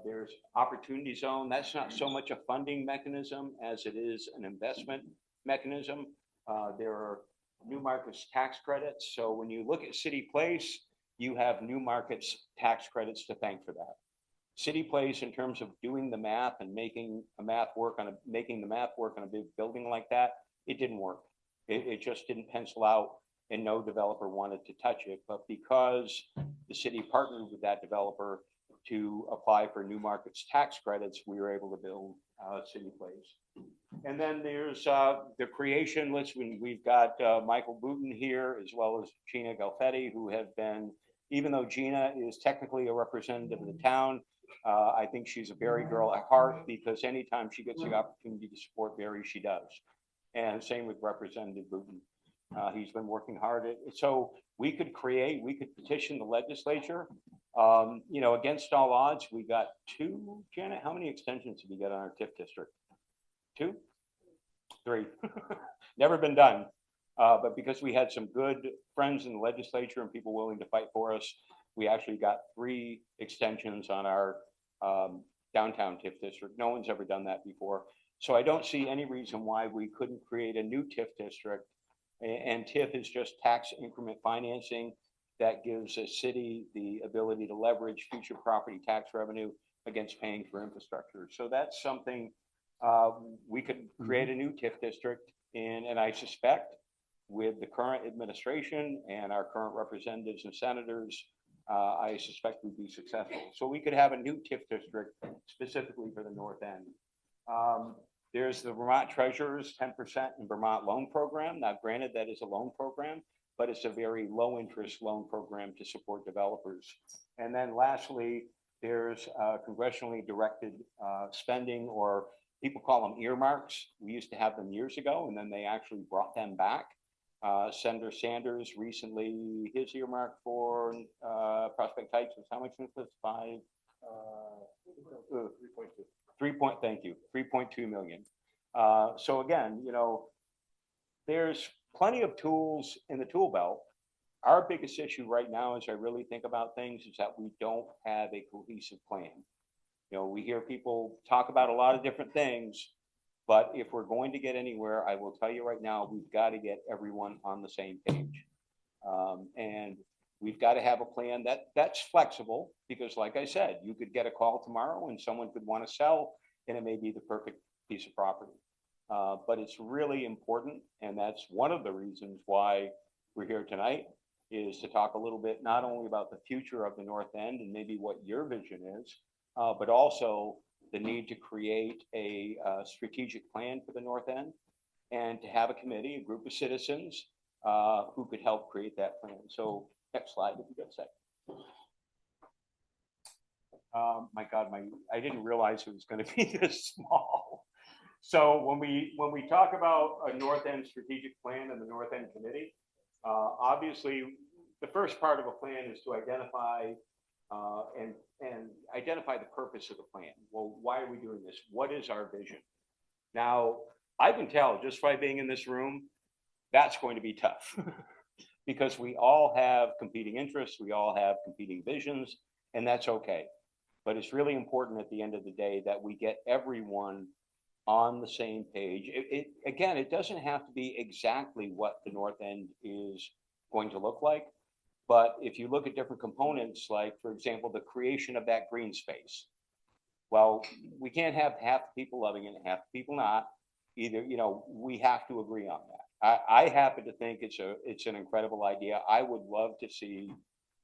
There's Opportunity Zone. That's not so much a funding mechanism as it is an investment mechanism. There are new markets tax credits. So when you look at City Place, you have new markets tax credits to thank for that. City Place, in terms of doing the math and making the math work on a big building like that, it didn't work. It just didn't pencil out, and no developer wanted to touch it. But because the city partnered with that developer to apply for new markets tax credits, we were able to build City Place. And then there's the creation list. We've got Michael Booten here, as well as Gina Galfetti, who have been, even though Gina is technically a representative of the town, I think she's a Barry girl at heart because anytime she gets the opportunity to support Barry, she does. And same with Representative Booton. He's been working hard at it. So we could petition the legislature. Against all odds, we got two. Janet, how many extensions did we get on our TIF district? 2? 3. Never been done. But because we had some good friends in the legislature and people willing to fight for us, we actually got 3 extensions on our downtown TIF district. No one's ever done that before. So I don't see any reason why we couldn't create a new TIF district. And TIF is just tax increment financing that gives a city the ability to leverage future property tax revenue against paying for infrastructure. So that's something we could create a new TIF district in, and I suspect with the current administration and our current representatives and senators, I suspect we'd be successful. So we could have a new TIF district specifically for the North End. There's the Vermont Treasurers 10% in Vermont loan program. Now, granted, that is a loan program, but it's a very low interest loan program to support developers. And then lastly, there's congressionally directed spending, or people call them earmarks. We used to have them years ago, and then they actually brought them back. Senator Sanders recently, his earmark for Prospect Heights was how much? 3.2 million. So again, there's plenty of tools in the tool belt. Our biggest issue right now, as I really think about things, is that we don't have a cohesive plan. We hear people talk about a lot of different things, but if we're going to get anywhere, I will tell you right now, we've got to get everyone on the same page. And we've got to have a plan that's flexible, because like I said, you could get a call tomorrow and someone could want to sell, and it may be the perfect piece of property. But it's really important, and that's one of the reasons why we're here tonight, is to talk a little bit not only about the future of the North End and maybe what your vision is, but also the need to create a strategic plan for the North End, and to have a committee, a group of citizens who could help create that plan. So next slide, if you could say. My God, I didn't realize it was going to be this small. So when we talk about a North End strategic plan and the North End committee, obviously the first part of a plan is to identify and identify the purpose of the plan. Well, why are we doing this? What is our vision? Now, I can tell just by being in this room, that's going to be tough because we all have competing interests, we all have competing visions, and that's okay. But it's really important at the end of the day that we get everyone on the same page. Again, it doesn't have to be exactly what the North End is going to look like. But if you look at different components, like, for example, the creation of that green space, well, we can't have half the people loving it and half the people not. Either, we have to agree on that. I happen to think it's an incredible idea. I would love to see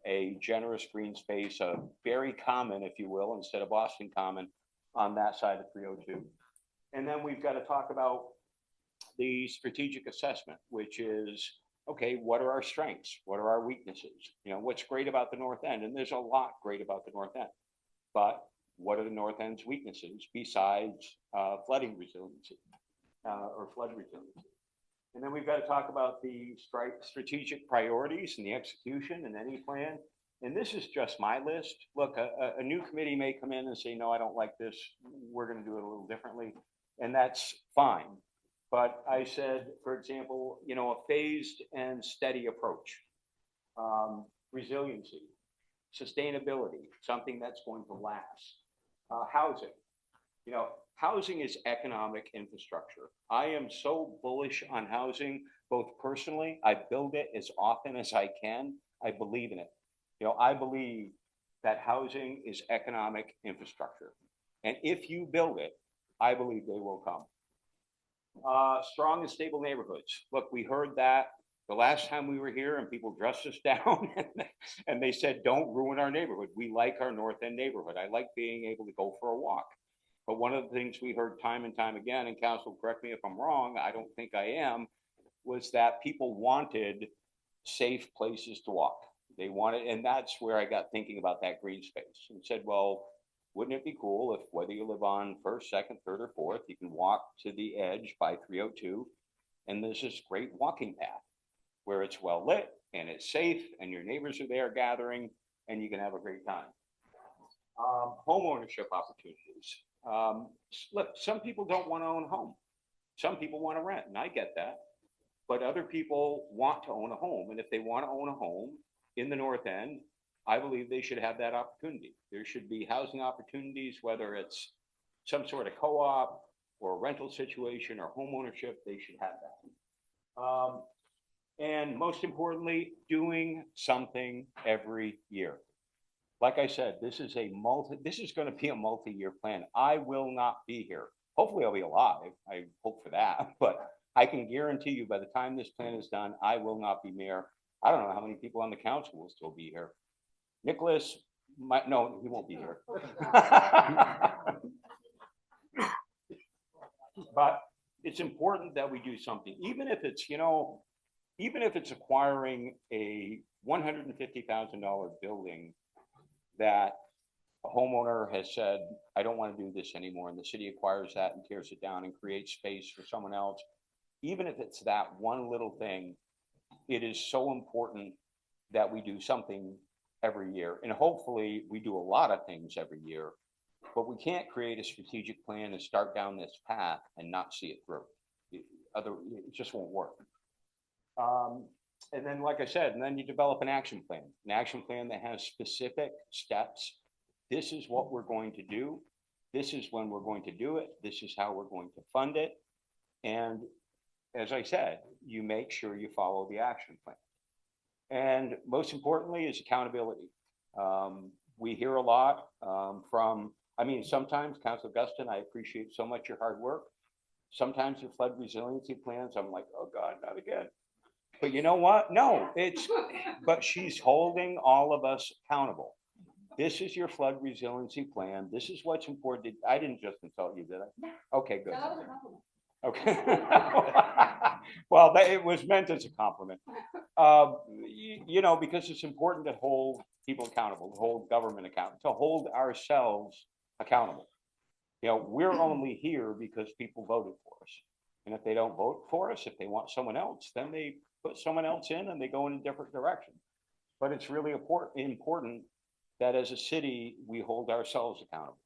a generous green space, a very common, if you will, instead of Boston Common, on that side of 302. And then we've got to talk about the strategic assessment, which is, okay, what are our strengths? What are our weaknesses? What's great about the North End? And there's a lot great about the North End. But what are the North End's weaknesses besides flooding resiliency or flood resiliency? And then we've got to talk about the strategic priorities and the execution in any plan. And this is just my list. Look, a new committee may come in and say, no, I don't like this. We're going to do it a little differently. And that's fine. But I said, for example, a phased and steady approach, resiliency, sustainability, something that's going to last, housing. Housing is economic infrastructure. I am so bullish on housing, both personally. I build it as often as I can. I believe in it. I believe that housing is economic infrastructure. And if you build it, I believe they will come. Strong and stable neighborhoods. Look, we heard that the last time we were here, and people dressed us down and they said, don't ruin our neighborhood. We like our North End neighborhood. I like being able to go for a walk. But one of the things we heard time and time again, and council, correct me if I'm wrong, I don't think I am, was that people wanted safe places to walk. They wanted, and that's where I got thinking about that green space and said, well, wouldn't it be cool if whether you live on first, second, third, or fourth, you can walk to the edge by 302 and there's this great walking path where it's well lit and it's safe and your neighbors are there gathering and you can have a great time. Home ownership opportunities. Look, some people don't want to own a home. Some people want to rent, and I get that. But other people want to own a home, and if they want to own a home in the North End, I believe they should have that opportunity. There should be housing opportunities, whether it's some sort of co-op or a rental situation or home ownership, they should have that. And most importantly, doing something every year. Like I said, this is going to be a multi-year plan. I will not be here. Hopefully I'll be alive. I hope for that, but I can guarantee you by the time this plan is done, I will not be mayor. I don't know how many people on the council will still be here. Nicholas, no, he won't be here. But it's important that we do something, even if it's, even if it's acquiring a $150,000 building that a homeowner has said, I don't want to do this anymore, and the city acquires that and tears it down and creates space for someone else. Even if it's that one little thing, it is so important that we do something every year. And hopefully we do a lot of things every year, but we can't create a strategic plan and start down this path and not see it through. It just won't work. And then, like I said, and then you develop an action plan that has specific steps. This is what we're going to do. This is when we're going to do it. This is how we're going to fund it. And as I said, you make sure you follow the action plan. And most importantly is accountability. We hear a lot sometimes, Councilor Guston, I appreciate so much your hard work. Sometimes your flood resiliency plans, I'm like, oh God, not again. But you know what? No, but she's holding all of us accountable. This is your flood resiliency plan. This is what's important. I didn't just insult you, did I? Okay, good. Okay. Well, it was meant as a compliment. Because it's important to hold people accountable, to hold government accountable, to hold ourselves accountable. We're only here because people voted for us. And if they don't vote for us, if they want someone else, then they put someone else in and they go in a different direction. But it's really important that as a city, we hold ourselves accountable.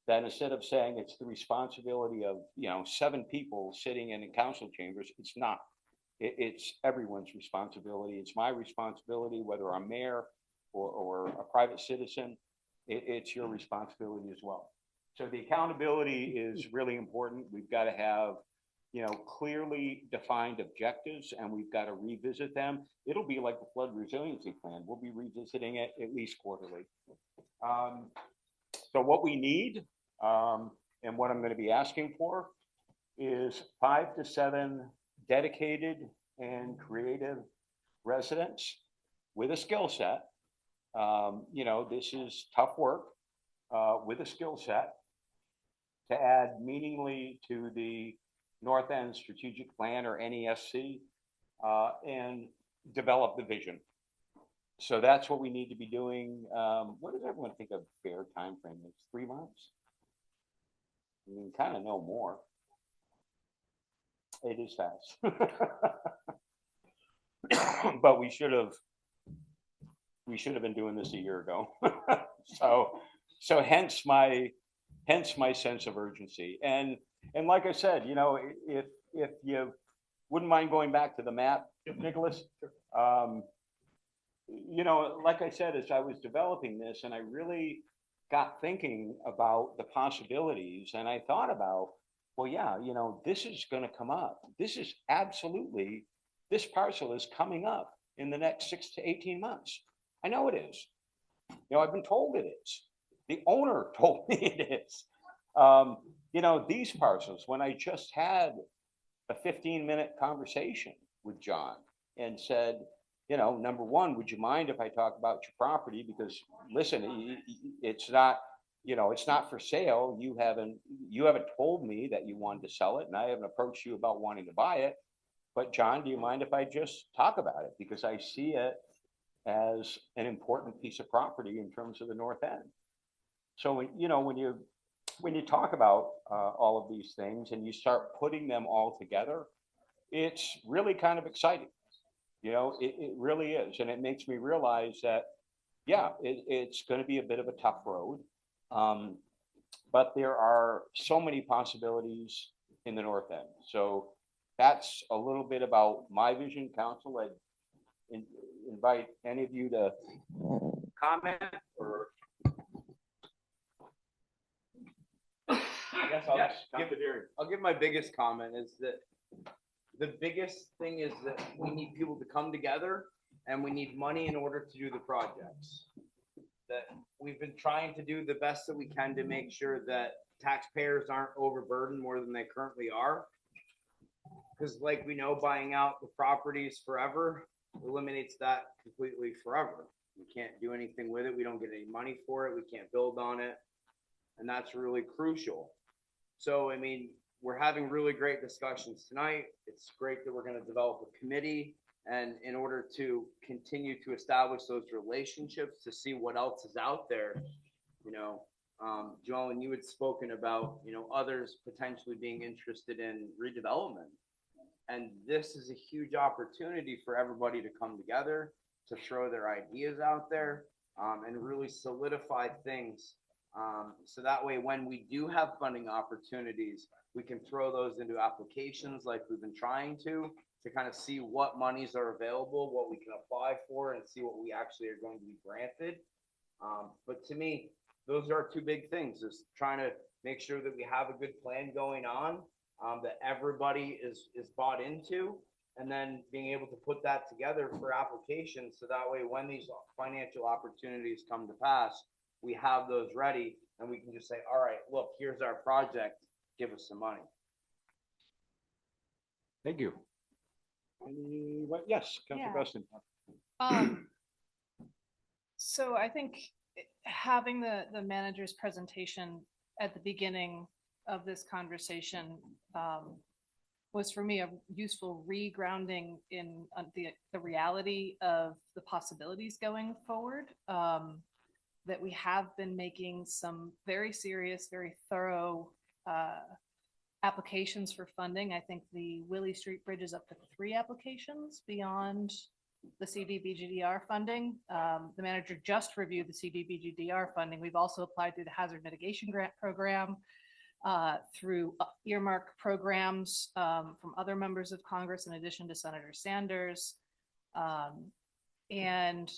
That instead of saying it's the responsibility of 7 people sitting in council chambers, it's not. It's everyone's responsibility. It's my responsibility, whether I'm mayor or a private citizen. It's your responsibility as well. So the accountability is really important. We've got to have clearly defined objectives, and we've got to revisit them. It'll be like the flood resiliency plan. We'll be revisiting it at least quarterly. So what we need, and what I'm going to be asking for, is 5 to 7 dedicated and creative residents with a skill set. This is tough work, with a skill set to add meaningfully to the North End Strategic Plan, or NESC, and develop the vision. So that's what we need to be doing. What does everyone think a fair time frame is? 3 months? We kind of know more. It is fast. But we should have been doing this a year ago. So hence my sense of urgency. And like I said, if you wouldn't mind going back to the map, Nicholas, like I said, as I was developing this, and I really got thinking about the possibilities, and I thought about, well, yeah, this is going to come up. This parcel is coming up in the next 6 to 18 months. I know it is. I've been told it is. The owner told me it is. These parcels, when I just had a 15-minute conversation with John and said, number one, would you mind if I talk about your property? Because listen, it's not for sale. You haven't told me that you wanted to sell it, and I haven't approached you about wanting to buy it. But John, do you mind if I just talk about it? Because I see it as an important piece of property in terms of the North End. So, when you talk about all of these things and you start putting them all together, it's really kind of exciting. It really is. And it makes me realize that, yeah, it's going to be a bit of a tough road. But there are so many possibilities in the North End. So that's a little bit about my vision. Council. I'd invite any of you to comment or. Yes, I'll give my biggest comment is that the biggest thing is that we need people to come together and we need money in order to do the projects. That we've been trying to do the best that we can to make sure that taxpayers aren't overburdened more than they currently are. Because like we know, buying out the properties forever eliminates that completely forever. We can't do anything with it. We don't get any money for it. We can't build on it. And that's really crucial. So, I mean, we're having really great discussions tonight. It's great that we're going to develop a committee and in order to continue to establish those relationships to see what else is out there, Joellen, you had spoken about, others potentially being interested in redevelopment. And this is a huge opportunity for everybody to come together, to throw their ideas out there, and really solidify things. So that way, when we do have funding opportunities, we can throw those into applications like we've been trying to kind of see what monies are available, what we can apply for, and see what we actually are going to be granted. But to me, those are two big things, is trying to make sure that we have a good plan going on, that everybody is bought into, and then being able to put that together for applications. So that way, when these financial opportunities come to pass, we have those ready and we can just say, all right, look, here's our project, give us some money. Thank you. Yes, Councilor Yeah. Guston. So I think having the manager's presentation at the beginning of this conversation was for me a useful regrounding in the reality of the possibilities going forward. That we have been making some very serious, very thorough applications for funding. I think the Willie Street Bridge is up to 3 applications beyond the CDBGDR funding. The manager just reviewed the CDBGDR funding. We've also applied through the Hazard Mitigation Grant Program, through earmark programs from other members of Congress, in addition to Senator Sanders. And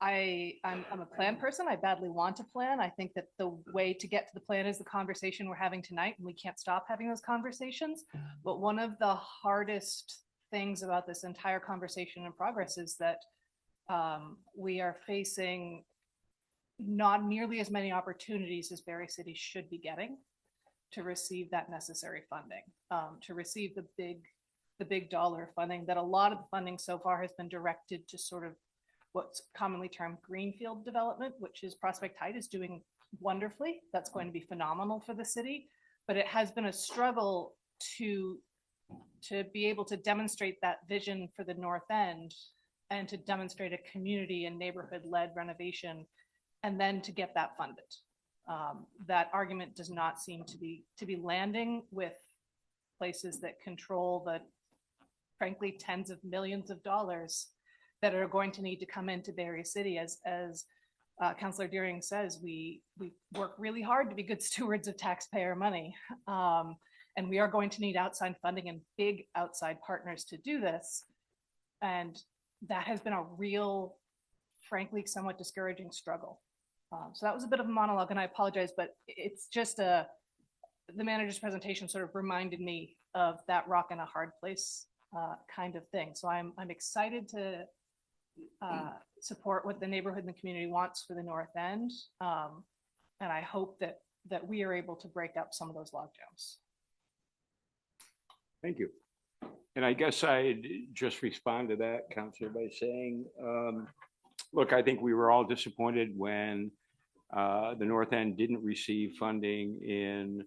I'm a plan person. I badly want to plan. I think that the way to get to the plan is the conversation we're having tonight, and we can't stop having those conversations. But one of the hardest things about this entire conversation and progress is that we are facing not nearly as many opportunities as Barre City should be getting to receive that necessary funding, to receive the big dollar funding. That a lot of the funding so far has been directed to sort of what's commonly termed greenfield development, which is Prospect Heights is doing wonderfully. That's going to be phenomenal for the city, but it has been a struggle to be able to demonstrate that vision for the North End and to demonstrate a community and neighborhood-led renovation, and then to get that funded. That argument does not seem to be landing with places that control the, frankly, tens of millions of dollars that are going to need to come into Barre City. As Councilor Deering says, we work really hard to be good stewards of taxpayer money. And we are going to need outside funding and big outside partners to do this. And that has been a real, frankly, somewhat discouraging struggle. So that was a bit of a monologue, and I apologize, but it's just the manager's presentation sort of reminded me of that rock in a hard place kind of thing. So I'm excited to support what the neighborhood and the community wants for the North End. And I hope that we are able to break up some of those logjams. Thank you. And I guess I'd just respond to that, Councilor, by saying, look, I think we were all disappointed when the North End didn't receive funding in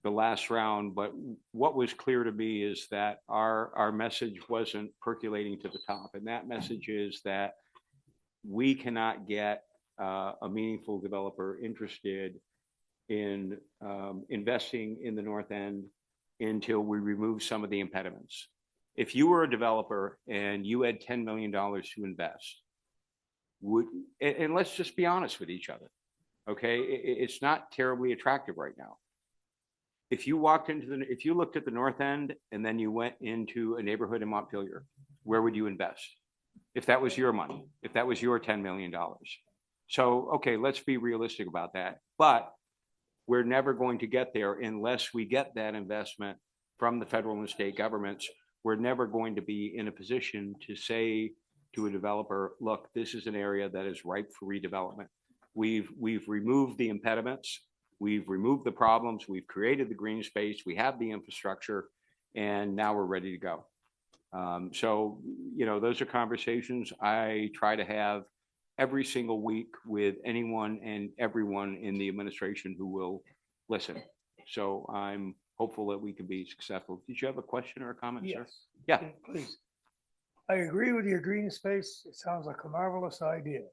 the last round. But what was clear to me is that our message wasn't percolating to the top. And that message is that we cannot get a meaningful developer interested in investing in the north end until we remove some of the impediments. If you were a developer and you had $10 million to invest, and let's just be honest with each other, okay? It's not terribly attractive right now. If you if you looked at the north end and then you went into a neighborhood in Montpelier, where would you invest? If that was your money, if that was your $10 million. So, okay, let's be realistic about that. But we're never going to get there unless we get that investment from the federal and state governments. We're never going to be in a position to say to a developer, look, this is an area that is ripe for redevelopment. We've removed the impediments. We've removed the problems. We've created the green space. We have the infrastructure, and now we're ready to go. So, you know, those are conversations I try to have every single week with anyone and everyone in the administration who will listen. So I'm hopeful that we can be successful. Did you have a question or a comment, sir? Yes. Yeah. Please. I agree with your green space. It sounds like a marvelous idea.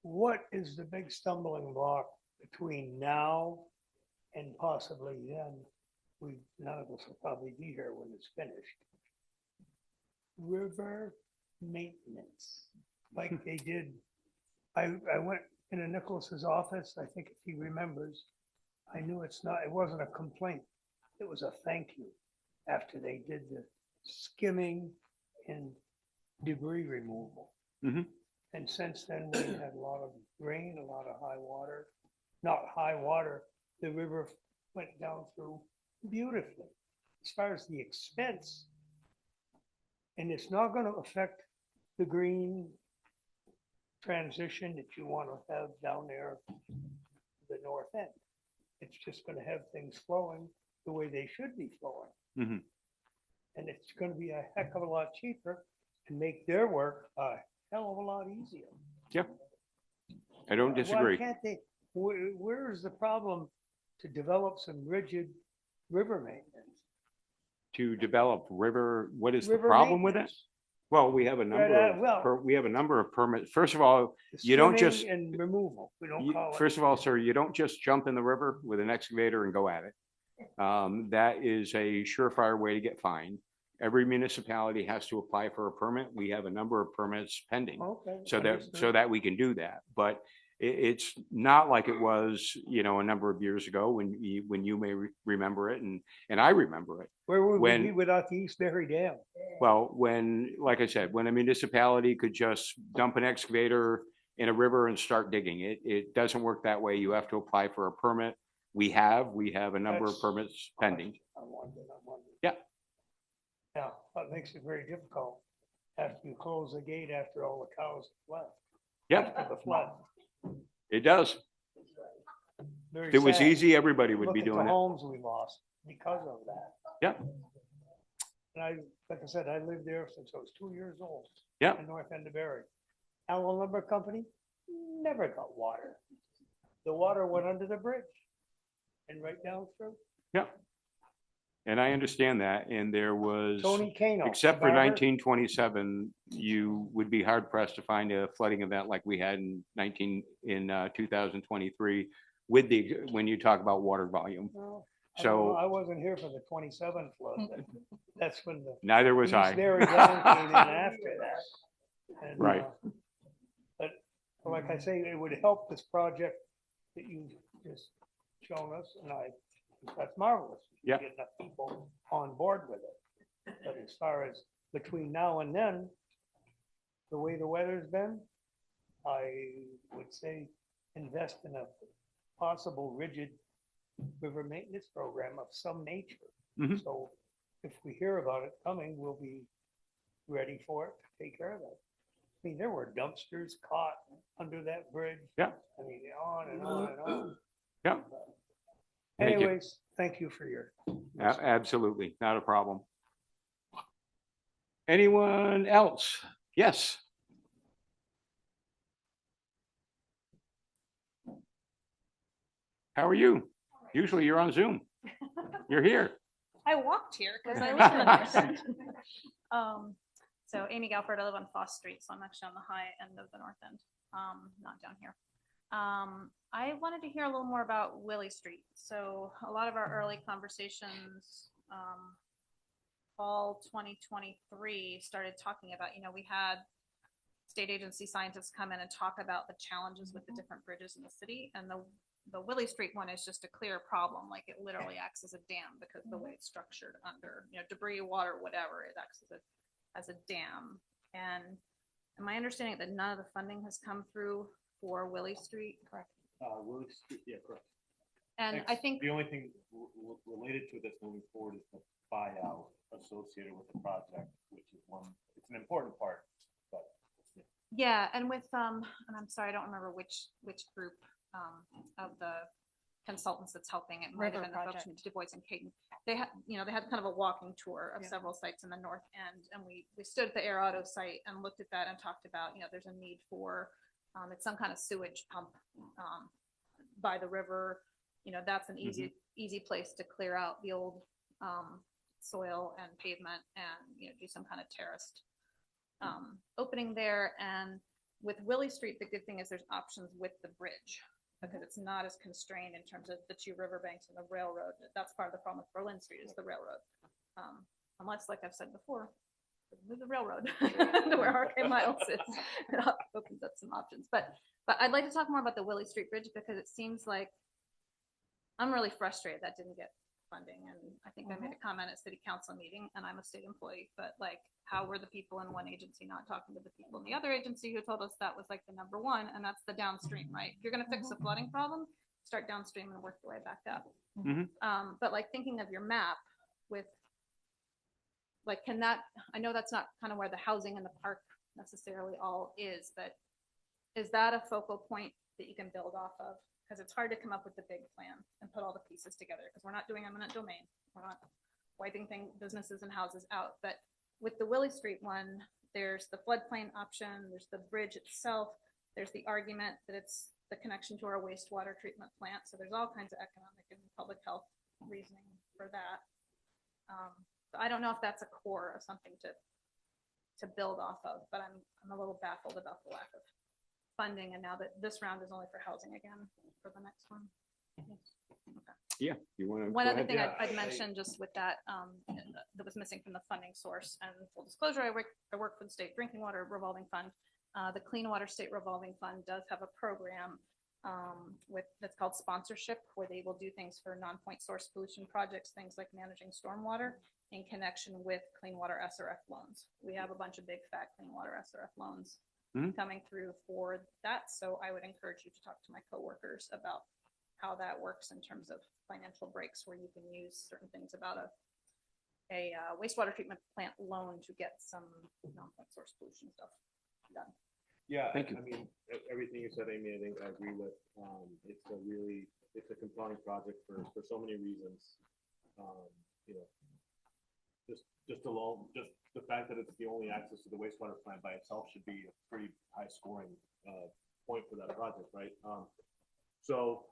What is the big stumbling block between now and possibly then? None of us will probably be here when it's finished. River maintenance, like they did. I went into Nicholas's office. I think if he remembers, I knew it wasn't a complaint. It was a thank you after they did the skimming and debris removal. Mm-hmm. And since then, we had a lot of rain, a lot of high water. Not high water, the river went down through beautifully. As far as the expense, and it's not going to affect the green transition that you want to have down there, the north end. It's just going to have things flowing the way they should be flowing. Mm-hmm. And it's going to be a heck of a lot cheaper and make their work a hell of a lot easier. Yeah. I don't disagree. Why can't they, where is the problem to develop some rigid river maintenance? To develop river, what is the River problem with it? maintenance. Well, we have a number of permits. First of all, The you don't skimming just, and removal, we don't call it. first of all, sir, you don't just jump in the river with an excavator and go at it. That is a surefire way to get fined. Every municipality has to apply for a permit. We have a number of permits pending. Okay. So understood. that we can do that. But it's not like it was, you know, a number of years ago when you may remember it and I remember it. Where would we when- be without the East Berry Dam? Well, like I said, when a municipality could just dump an excavator in a river and start digging it doesn't work that way. You have to apply for a permit. We have a number of That's- permits pending. I'm wondering. Yeah. Now, what makes it very difficult after you close the gate after all the cows left? Yeah, After the flood. it does. Very If it was sad. easy, everybody would Look be at doing the it. homes we lost because of that. Yeah. And like I said, I lived there since I was 2 years old. Yeah. In North End of Barre. Allen Lumber Company never got water. The water went under the bridge and right down through. Yeah. And I understand that. And there was, Tony Kano. except for Barre, 1927, you would be hard pressed to find a flooding event like we had in 2023 with when you talk about water volume. well, I don't know, So I wasn't here for the 27 flood. That's when the neither was I. East Berry Dam came in after that. And, Right. But like I say, it would help this project that you've just shown us, and that's marvelous. You Yeah. Get enough people on board with it. But as far as between now and then, the way the weather's been, I would say invest in a possible rigid river maintenance program of some nature. Mhm. So if we hear about it coming, we'll be ready for it to take care of it. I mean, there were dumpsters caught under that bridge. Yeah. I mean, on and on and on. Yeah. Thank you. Anyways, thank you for your. Absolutely, not a problem. Anyone else? Yes. How are you? Usually you're on Zoom. You're here. I walked here because I live in the north end. So Amy Galford, I live on Foss Street, so I'm actually on the high end of the north end. not down here. I wanted to hear a little more about Willie Street. So a lot of our early conversations, fall 2023 started talking about, we had state agency scientists come in and talk about the challenges with the different bridges in the city. And the Willie Street one is just a clear problem. Like, it literally acts as a dam because the way it's structured under, debris, water, whatever, it acts as a dam. And am I understanding that none of the funding has come through for Willie Street? Correct. Willie Street, yeah, correct. And I think the only thing related to this moving forward is the buyout associated with the project, which is it's an important part, but. yeah, and with and I'm sorry, I don't remember which group of the consultants that's helping. It might have River been the folks Project. from Du Bois and Caton. They had, they had kind of a walking tour of Yeah. several sites in the north end, and we stood at the Air Auto site and looked at that and talked about, there's a need for it's some kind of sewage pump by the river. That's an easy place to clear out the old soil and pavement and do some kind of terraced opening there. And with Willie Street, the good thing is there's options with the bridge because it's not as constrained in terms of the two riverbanks and the railroad. That's part of the problem with Berlin Street is the railroad. Unless, like I've said before, move the railroad to where RK Miles is. It opens up some options. But I'd like to talk more about the Willie Street Bridge because it seems like I'm really frustrated that didn't get funding. And I think I made a comment at city council meeting, and I'm a state employee, but like, how were the people in one agency not talking to the people in the other agency who told us that was like the number one, and that's the downstream, right? If you're going to fix a flooding problem, start downstream and work your way back up. But like thinking of your map with like, I know that's not kind of where the housing and the park necessarily all is, but is that a focal point that you can build off of? Because it's hard to come up with the big plan and put all the pieces together because we're not doing eminent domain. We're not wiping businesses and houses out. But with the Willie Street one, there's the floodplain option, there's the bridge itself, there's the argument that it's the connection to our wastewater treatment plant. So there's all kinds of economic and public health reasoning for that. So I don't know if that's a core of something to build off of, but I'm a little baffled about the lack of funding. And now that this round is only for housing again for the next one. Okay. Yeah, you want to. One other thing I'd mention just with that, that was missing from the funding source, and full disclosure, I work for the state drinking water revolving fund. The Clean Water State Revolving Fund does have a program that's called sponsorship, where they will do things for non-point source pollution projects, things like managing stormwater in connection with clean water SRF loans. We have a bunch of big fat clean water SRF loans coming through for that. So I would encourage you to talk to my coworkers about how that works in terms of financial breaks, where you can use certain things about a wastewater treatment plant loan to get some non-point source pollution stuff done. Yeah, Thank you. I mean, everything you said, Amy, I think I agree with. It's a compelling project for so many reasons. Just the fact that it's the only access to the wastewater plant by itself should be a pretty high scoring point for that project, right? So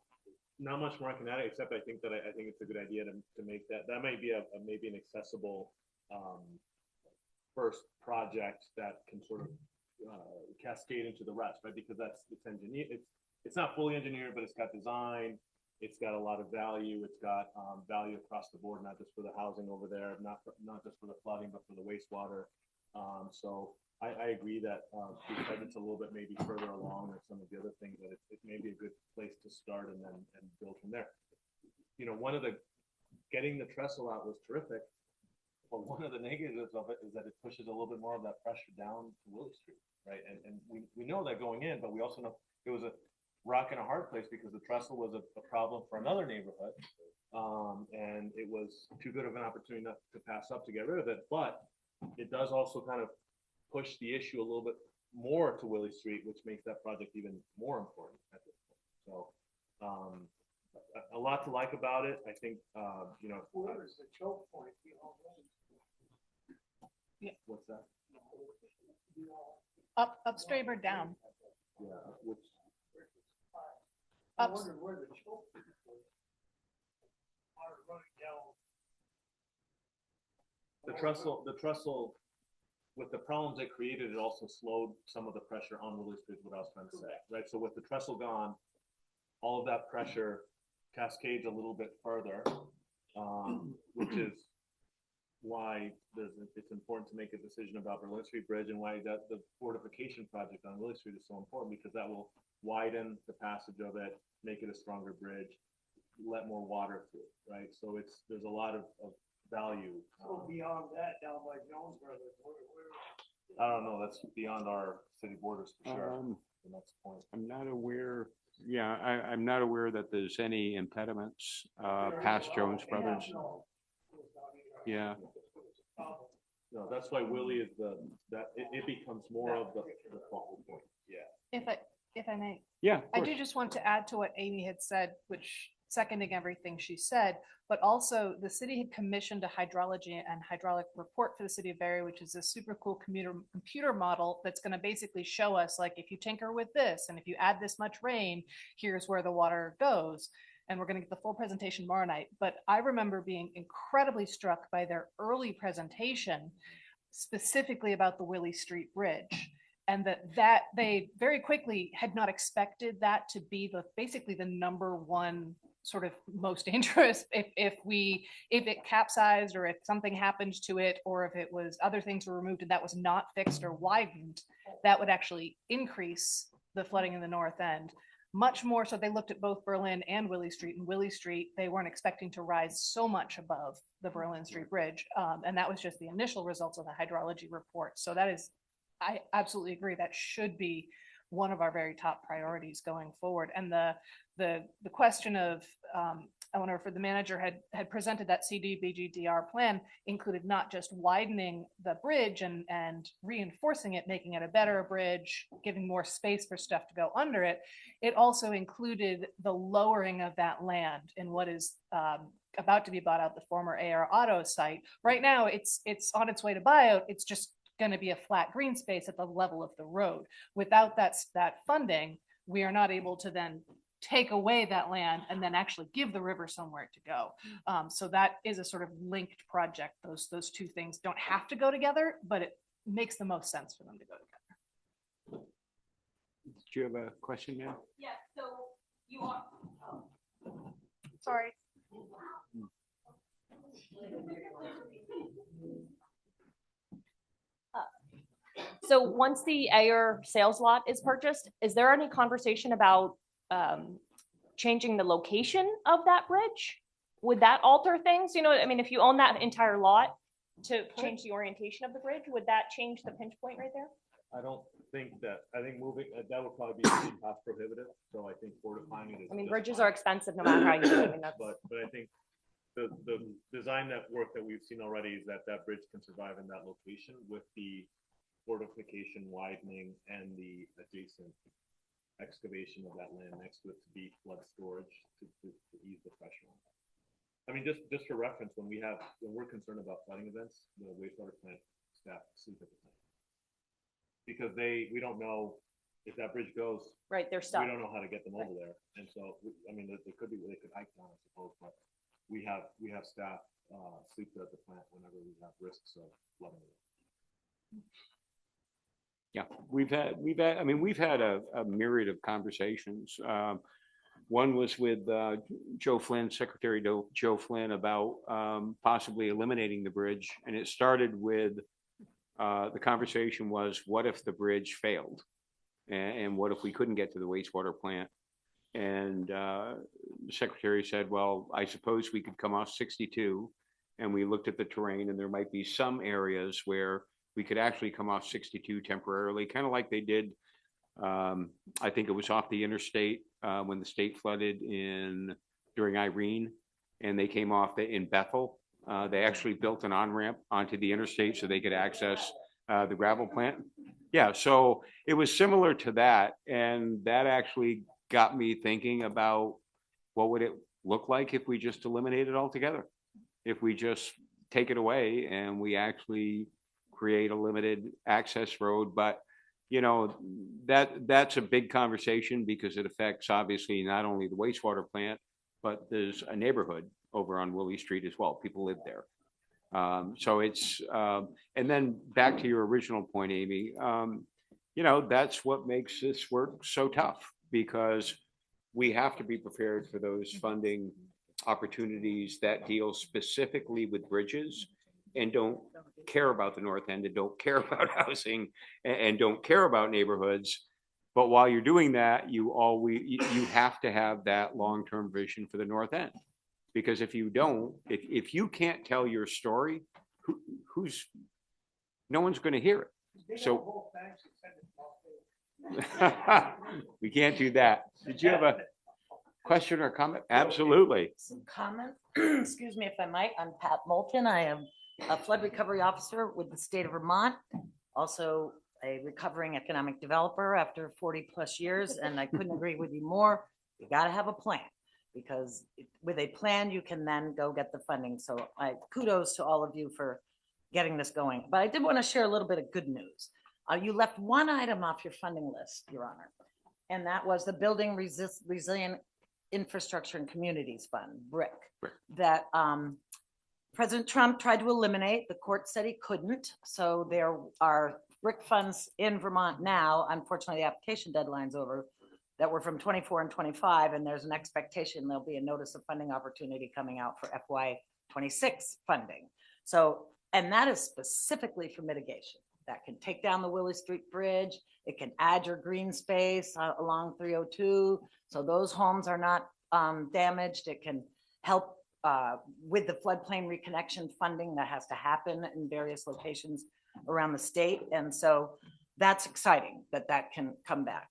not much more I can add, except I think it's a good idea to make that might be maybe an accessible first project that can sort of cascade into the rest, right? Because it's engineered. It's not fully engineered, but it's got design. It's got a lot of value. It's got value across the board, not just for the housing over there, not just for the flooding, but for the wastewater. So I agree that because it's a little bit maybe further along than some of the other things, that it may be a good place to start and then build from there. Getting the trestle out was terrific, but one of the negatives of it is that it pushes a little bit more of that pressure down to Willie Street, right? And we know that going in, but we also know it was a rock and a hard place because the trestle was a problem for another neighborhood. And it was too good of an opportunity not to pass up to get rid of it. But it does also kind of push the issue a little bit more to Willie Street, which makes that project even more important at this point. So a lot to like about it. I think, Where is the choke point? What's that? Upstream or down? Yeah, which I wondered where the choke point was. Water running down. the trestle with the problems it created, it also slowed some of the pressure on Willis Bridge, what I was trying to say, right? So with the trestle gone, all of that pressure cascades a little bit further, which is why it's important to make a decision about Berlin Street Bridge and why that the fortification project on Willis Street is so important, because that will widen the passage of it, make it a stronger bridge, let more water through, right? So there's a lot of value. So beyond that, down by Jones Brothers, I don't know, that's beyond our city borders for sure. The next point. I'm not aware, yeah, I'm not aware that there's any impediments past Jones Brothers. Yeah. No, that's why Willie is it becomes more of the focal point. Yeah. If I may. Yeah. I do just want to add to what Amy had said, which seconding everything she said, but also the city had commissioned a hydrology and hydraulic report for the city of Barre, which is a super cool computer model that's going to basically show us, like, if you tinker with this and if you add this much rain, here's where the water goes. And we're going to get the full presentation tomorrow night. But I remember being incredibly struck by their early presentation, specifically about the Willie Street Bridge. And that they very quickly had not expected that to be basically the number one sort of most dangerous if it capsized, or if something happened to it, or if it was other things were removed and that was not fixed or widened, that would actually increase the flooding in the north end. Much more so, they looked at both Berlin and Willie Street. And Willie Street, they weren't expecting to rise so much above the Berlin Street Bridge. And that was just the initial results of the hydrology report. So that is, I absolutely agree, that should be one of our very top priorities going forward. And the question of, I wonder if the manager had presented that CDBGDR plan included not just widening the bridge and reinforcing it, making it a better bridge, giving more space for stuff to go under it. It also included the lowering of that land in what is about to be bought out, the former AR Auto site. Right now, it's on its way to buyout. It's just going to be a flat green space at the level of the road. Without that funding, we are not able to then take away that land and then actually give the river somewhere to go. So that is a sort of linked project. Those two things don't have to go together, but it makes the most sense for them to go together. Do you have a question, ma'am? Yeah, so you are. Sorry. So once the Ayer sales lot is purchased, is there any conversation about changing the location of that bridge? Would that alter things? You know, I mean, if you own that entire lot to change the orientation of the bridge, would that change the pinch point right there? I don't think that, I think moving, that would probably be cost prohibitive. So I think fortifying it is. I mean, just bridges fine. are expensive no matter how you do it. I mean, that's. But I think the design work that we've seen already is that bridge can survive in that location with the fortification widening and the adjacent excavation of that land next to it to be flood storage to ease the pressure. I mean, just for reference, when we're concerned about flooding events, the wastewater plant staff sleep at the time. Because we don't know if that bridge goes. Right, they're stuck. We don't know how to get them over there. And so, I mean, they could hike down, I suppose, but we have staff sleep there at the plant whenever we have risks of flooding. Yeah, we've had a myriad of conversations. One was with Joe Flynn, Secretary Joe Flynn, about possibly eliminating the bridge. And it started with the conversation was, what if the bridge failed? And what if we couldn't get to the wastewater plant? And the Secretary said, well, I suppose we could come off 62. And we looked at the terrain, and there might be some areas where we could actually come off 62 temporarily, kind of like they did. I think it was off the interstate when the state flooded during Irene, and they came off in Bethel. They actually built an on-ramp onto the interstate so they could access the gravel plant. Yeah, so it was similar to that, and that actually got me thinking about what would it look like if we just eliminate it altogether, if we just take it away and we actually create a limited access road. But you know, that's a big conversation because it affects obviously not only the wastewater plant, but there's a neighborhood over on Willie Street as well. People live there. So it's, and then back to your original point, Amy, that's what makes this work so tough, because we have to be prepared for those funding opportunities that deal specifically with bridges and don't care about the north end and don't care about housing and don't care about neighborhoods. But while you're doing that, you have to have that long-term vision for the north end. Because if you don't, if you can't tell your story, no one's going to hear it. So we can't do that. Did you have a question or comment? Absolutely. Some comment. Excuse me if I might. I'm Pat Moulton. I am a flood recovery officer with the state of Vermont. Also a recovering economic developer after 40 plus years. And I couldn't agree with you more. You got to have a plan, because with a plan, you can then go get the funding. So kudos to all of you for getting this going. But I did want to share a little bit of good news. You left one item off your funding list, Your Honor, and that was the Building Resilient Infrastructure and Communities Fund, BRIC, that President Trump tried to eliminate. The court said he couldn't. So there are BRIC funds in Vermont now. Unfortunately, the application deadline's over, that were from 24 and 25, and there's an expectation there'll be a notice of funding opportunity coming out for FY 26 funding. So, and that is specifically for mitigation. That can take down the Willie Street Bridge. It can add your green space along 302. So those homes are not damaged. It can help with the floodplain reconnection funding that has to happen in various locations around the state. And so that's exciting that that can come back.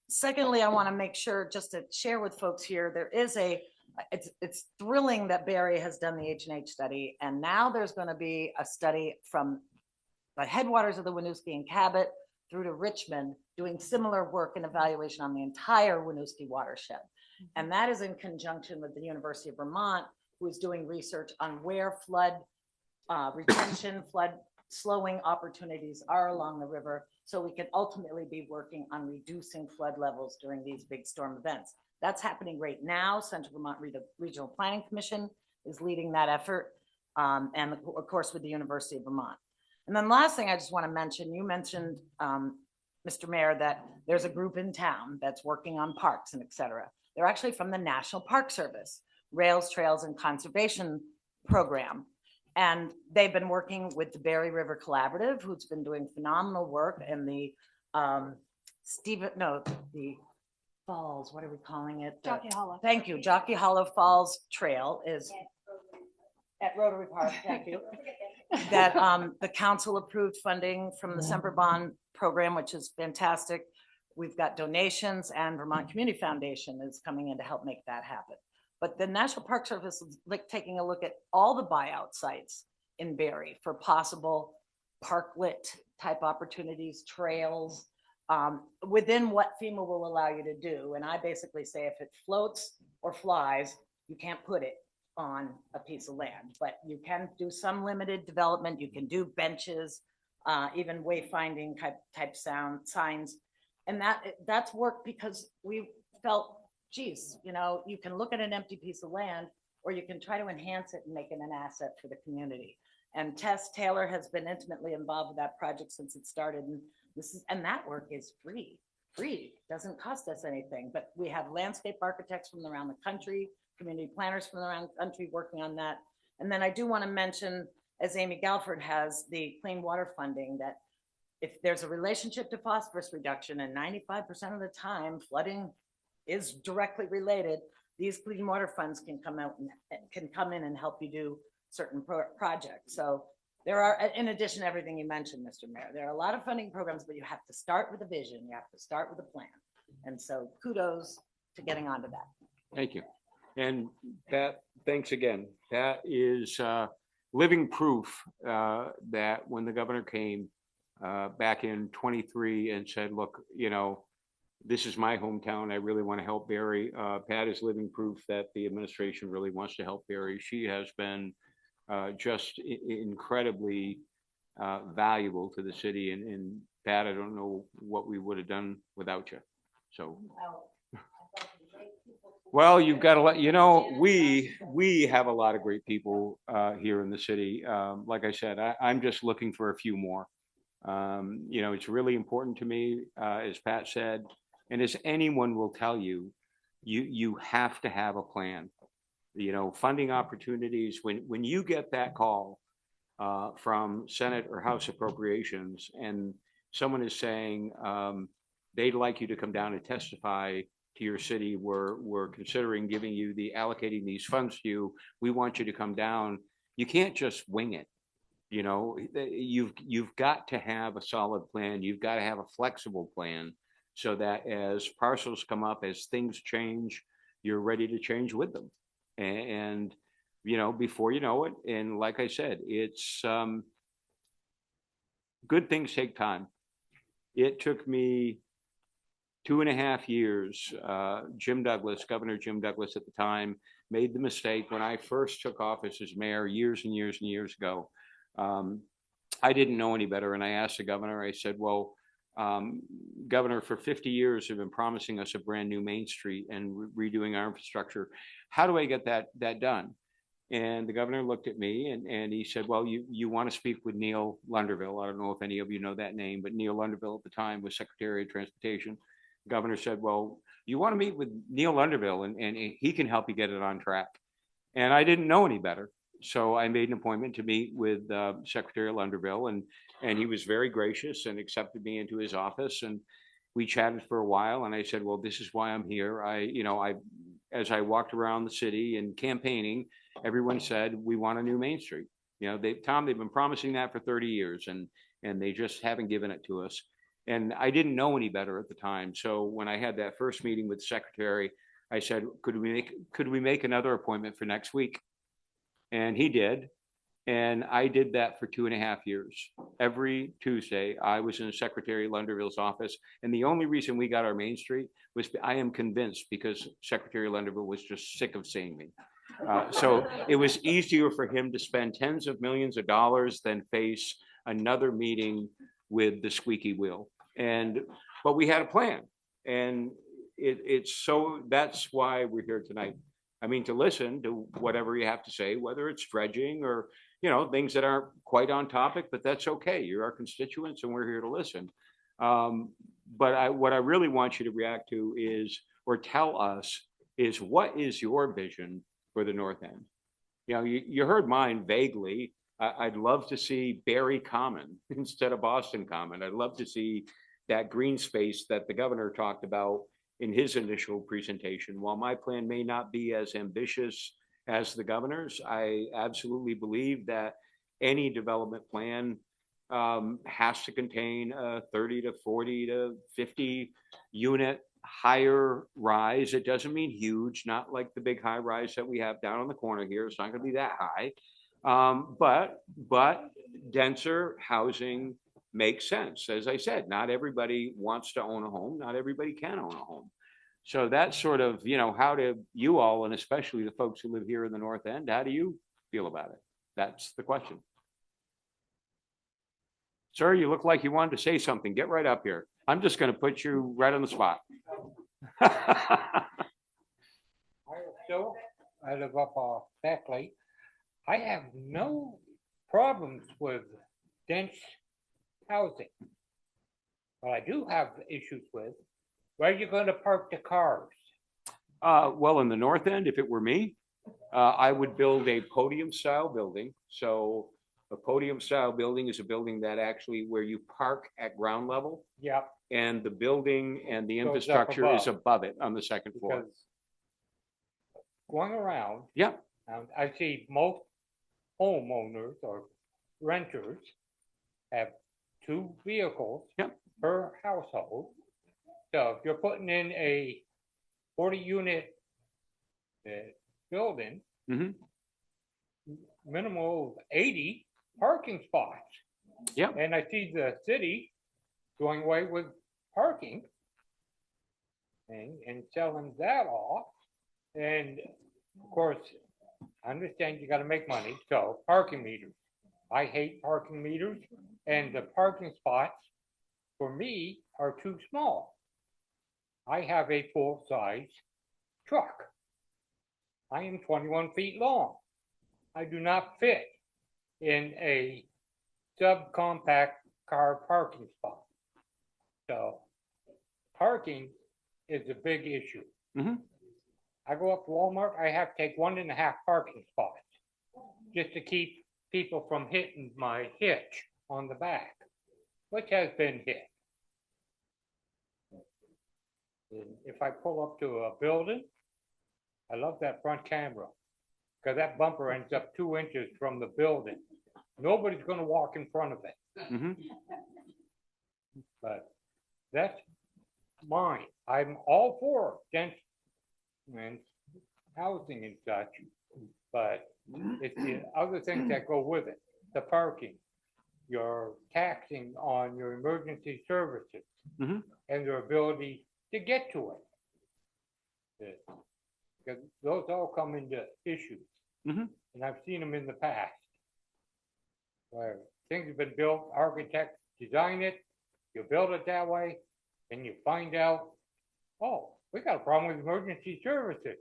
Secondly, I want to make sure just to share with folks here, there is it's thrilling that Barre has done the H&H study. And now there's going to be a study from the headwaters of the Winooski and Cabot through to Richmond, doing similar work and evaluation on the entire Winooski watershed. And that is in conjunction with the University of Vermont, who is doing research on where flood retention, flood slowing opportunities are along the river, so we can ultimately be working on reducing flood levels during these big storm events. That's happening right now. Central Vermont Regional Planning Commission is leading that effort, and of course with the University of Vermont. And then last thing I just want to mention, you mentioned, Mr. Mayor, that there's a group in town that's working on parks and et cetera. They're actually from the National Park Service, Rails, Trails, and Conservation Program. And they've been working with the Barre River Collaborative, who's been doing phenomenal work, and the the Falls, what are we calling it? Jockey Hollow. Thank you. Jockey Hollow Falls Trail is at Rotary Park. Thank you. That the council approved funding from the Semper Bond program, which is fantastic. We've got donations, and Vermont Community Foundation is coming in to help make that happen. But the National Park Service is like taking a look at all the buyout sites in Barre for possible parklet type opportunities, trails, within what FEMA will allow you to do. And I basically say if it floats or flies, you can't put it on a piece of land, but you can do some limited development. You can do benches, even wayfinding type signs. And that's work because we felt, geez, you can look at an empty piece of land, or you can try to enhance it and make it an asset for the community. And Tess Taylor has been intimately involved with that project since it started. And that work is free, doesn't cost us anything, but we have landscape architects from around the country, community planners from around the country working on that. And then I do want to mention, as Amy Galford has, the clean water funding, that if there's a relationship to phosphorus reduction, and 95% of the time flooding is directly related, these clean water funds can come in and help you do certain projects. So there are, in addition to everything you mentioned, Mr. Mayor, there are a lot of funding programs, but you have to start with a vision. You have to start with a plan. And so kudos to getting onto that. Thank you. And Pat, thanks again. That is living proof that when the governor came back in 23 and said, look, this is my hometown, I really want to help Barre. Pat is living proof that the administration really wants to help Barre. She has been just incredibly valuable to the city. And Pat, I don't know what we would have done without you. So. Well, I thought the great people to Well, you've got to let, we have a lot of great people here in the city. Like I said, I'm just looking for a few more. It's really important to me, as Pat said, and as anyone will tell you, you have to have a plan. Funding opportunities, when you get that call from Senate or House Appropriations, and someone is saying they'd like you to come down and testify to your city, we're considering giving you allocating these funds to you. We want you to come down. You can't just wing it. You've got to have a solid plan. You've got to have a flexible plan so that as parcels come up, as things change, you're ready to change with them. And before you know it, and like I said, it's good things take time. It took me 2.5 years. Governor Jim Douglas at the time, made the mistake when I first took office as mayor years and years and years ago. I didn't know any better, and I asked the governor, I said, well, Governor, for 50 years have been promising us a brand new Main Street and redoing our infrastructure. How do I get that done? And the governor looked at me and he said, well, you want to speak with Neil Lunderville. I don't know if any of you know that name, but Neil Lunderville at the time was Secretary of Transportation. The governor said, well, you want to meet with Neil Lunderville and he can help you get it on track. And I didn't know any better. So I made an appointment to meet with Secretary Lunderville, and he was very gracious and accepted me into his office. And we chatted for a while, and I said, well, this is why I'm here. As I walked around the city and campaigning, everyone said, we want a new Main Street. Tom, they've been promising that for 30 years and they just haven't given it to us. And I didn't know any better at the time. So when I had that first meeting with the secretary, I said, could we make another appointment for next week? And he did. And I did that for 2.5 years. Every Tuesday, I was in Secretary Lunderville's office. And the only reason we got our Main Street was, I am convinced, because Secretary Lunderville was just sick of seeing me. So it was easier for him to spend tens of millions of dollars than face another meeting with the squeaky wheel. But we had a plan. And that's why we're here tonight. I mean, to listen to whatever you have to say, whether it's dredging or, things that aren't quite on topic, but that's okay. You're our constituents and we're here to listen. But what I really want you to react to is, or tell us, is what is your vision for the North End? You heard mine vaguely. I'd love to see Barre Common instead of Boston Common. I'd love to see that green space that the governor talked about in his initial presentation. While my plan may not be as ambitious as the governor's, I absolutely believe that any development plan has to contain a 30 to 40 to 50 unit higher rise. It doesn't mean huge, not like the big high rise that we have down on the corner here. It's not going to be that high. But denser housing makes sense. As I said, not everybody wants to own a home. Not everybody can own a home. So that's sort of, how do you all, and especially the folks who live here in the North End, how do you feel about it? That's the question. Sir, you look like you wanted to say something. Get right up here. I'm just going to put you right on the spot. So I live up Beckley. I have no problems with dense housing. But I do have issues with where you're going to park the cars. Well, in the North End, if it were me, I would build a podium style building. So a podium style building is a building that actually where you park at ground level. Yeah. And the building and the Goes up infrastructure is above. above it on the second floor. Because going around, Yeah. I see most homeowners or renters have 2 vehicles per household. So if you're putting in a 40 unit building, minimum of 80 parking spots. Yeah. And I see the city going away with parking and selling that off. And of course, I understand you got to make money. So parking meters. I hate parking meters, and the parking spots for me are too small. I have a full-size truck. I am 21 feet long. I do not fit in a subcompact car parking spot. So parking is a big issue. Mhm. I go up to Walmart, I have to take 1.5 parking spots just to keep people from hitting my hitch on the back, which has been hit. And if I pull up to a building, I love that front camera, because that bumper ends up 2 inches from the building. Nobody's gonna walk in front of it, Mhm. but that's mine. I'm all for dense and housing and such, but it's the other things that go with it, the parking, your taxing on your emergency services, Mhm. and their ability to get to it. Because those all come into issues, Mhm. and I've seen them in the past. Where things have been built, architects design it, you build it that way, and you find out, oh, we got a problem with emergency services.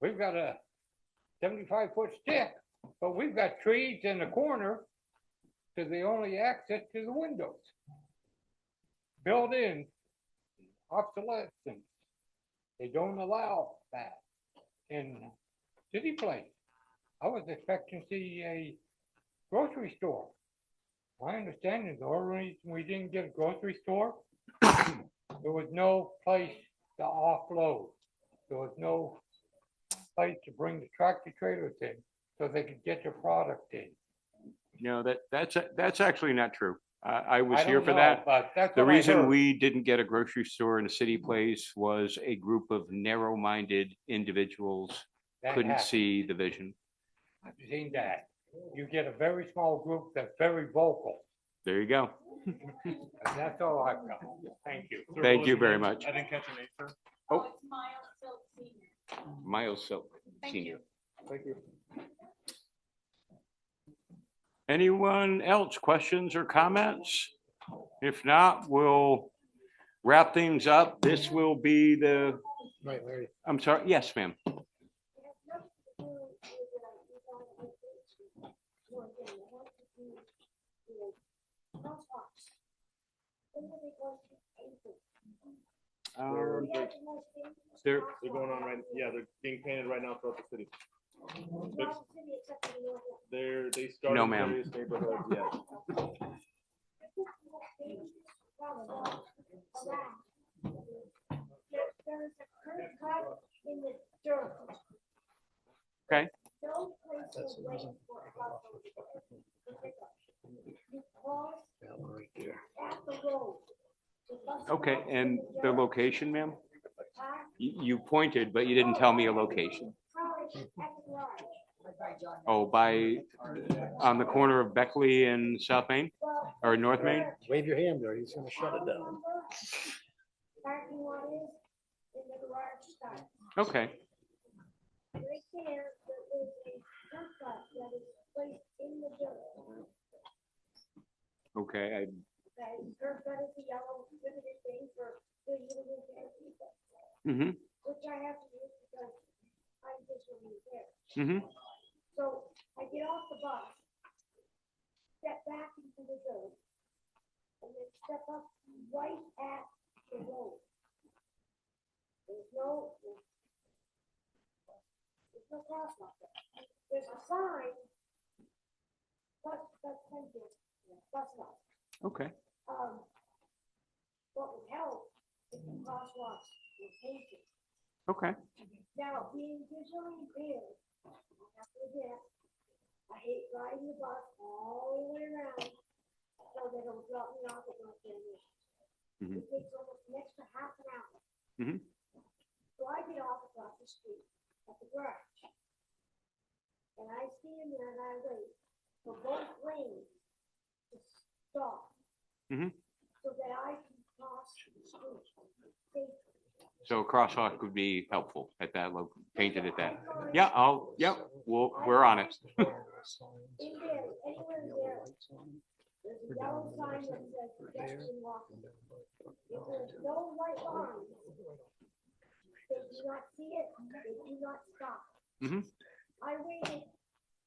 We've got a 75-foot stick, but we've got trees in the corner to the only access to the windows. Built in obsolescence. They don't allow that in city place. I was expecting to see a grocery store. My understanding, the only reason we didn't get a grocery store, there was no place to offload. There was no place to bring the tractor trailers in so they could get their product in. No, that's actually not true. I was I here don't for know, that. but that's The what I reason heard. we didn't get a grocery store in a city place was a group of narrow-minded individuals That couldn't happened. see the vision. I've seen that. You get a very small group that's very vocal. There you go. And that's all I've got. Thank you. Sir, Thank what you was your very name? much. I didn't catch your name, sir. Oh, It's Miles Silk Senior. Miles Silk, Thank Senior. you. Thank you. Anyone else, questions or comments? If not, we'll wrap things up. This will be the, Right, Larry. I'm sorry, yes, ma'am. They're going on right, yeah, they're being painted right now throughout the city. They started No, in ma'am. various neighborhoods, yeah. There's a curb cut in the dirt. Okay. No place to wait for a bus to pick up. You cross at the road. The bus Okay, stops and in the dirt. location, ma'am? Huh? You pointed, but you didn't tell me a location. Probably at the garage. Oh, on the corner of Beckley and South Main Well, or North Main? Wave your hand there, he's gonna shut it down. parking lot is in the garage side. Okay, Right there, there is a curb cut that is placed in the dirt. okay, That is curb cut is the yellow limited thing for visually impaired people, mm-hmm, which I have to use because I'm visually impaired. mm-hmm, So I get off the bus, step back into the dirt, and then step up right at the road. There's no crosswalk there. There's a sign, but that's empty, that's not. okay, What would help if the crosswalks were painted. okay, Now, being visually impaired, I have to admit, I hate riding the bus all the way around, so they don't drop me off at North End. Mhm. It takes almost an extra half an hour. Mhm. So I get off across the street at the garage. And I stand there and I wait for both lanes to stop. Mhm. So that I can cross the street safely. so a crosswalk would be helpful at that painted at that. Yeah, we're on it. In there, anywhere there, there's a yellow sign that says pedestrian walking. If there's no white line, they do not see it, they do not stop. Mhm. I waited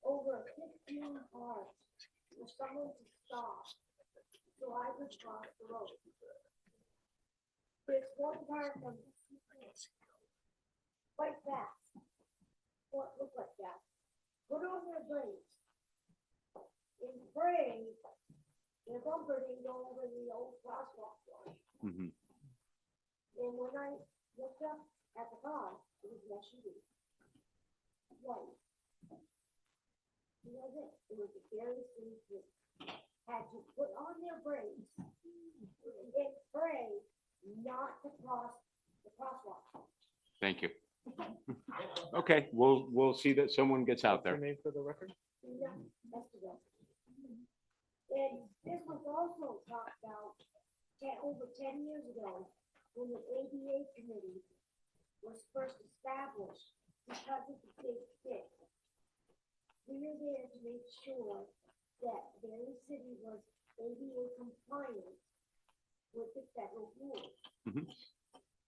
over 15 hours for someone to stop so I could cross the road. There's one car from quite fast. What looked like that? Put on their brakes. In pray, their bumper didn't go over the old crosswalk line. Mhm. And when I looked up at the car, it was an SUV. White. It wasn't, it was a very serious. Had to put on their brakes and pray not to cross the crosswalk. Thank you. Okay, we'll see that someone gets out there. Name for the record? Yeah, that's the best. And this was also talked about over 10 years ago when the ADA committee was first established because of the big stick. We were there to make sure that Barre City was ADA compliant with the federal rules. Mhm.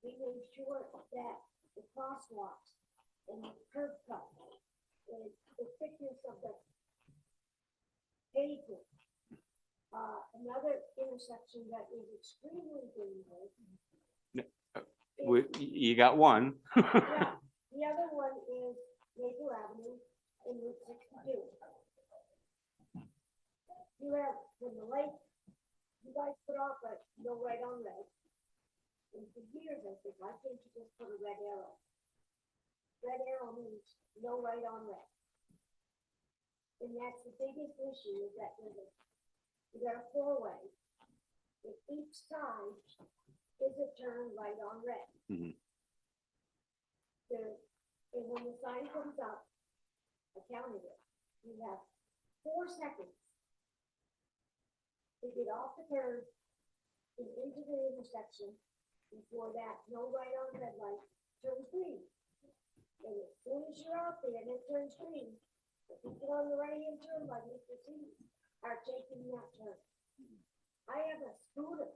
We made sure that the crosswalks and the curb cut and the thickness of the pavement. Another intersection that is extremely dangerous. You got one. Yeah, the other one is Maple Avenue in Route 62. You have, when the light, you guys put off a no right on red. And for years I said, why can't you just put a red arrow? Red arrow means no right on red. And that's the biggest issue is that you got a four-way. And each side is a turn right on red. Mhm. And when the sign comes up, I counted it, you have 4 seconds to get off the curb and into the intersection before that no right on red light turns green. And as soon as you're out there and it turns green, the people on the right hand turn by Mr. C are taking that turn. I have a scooter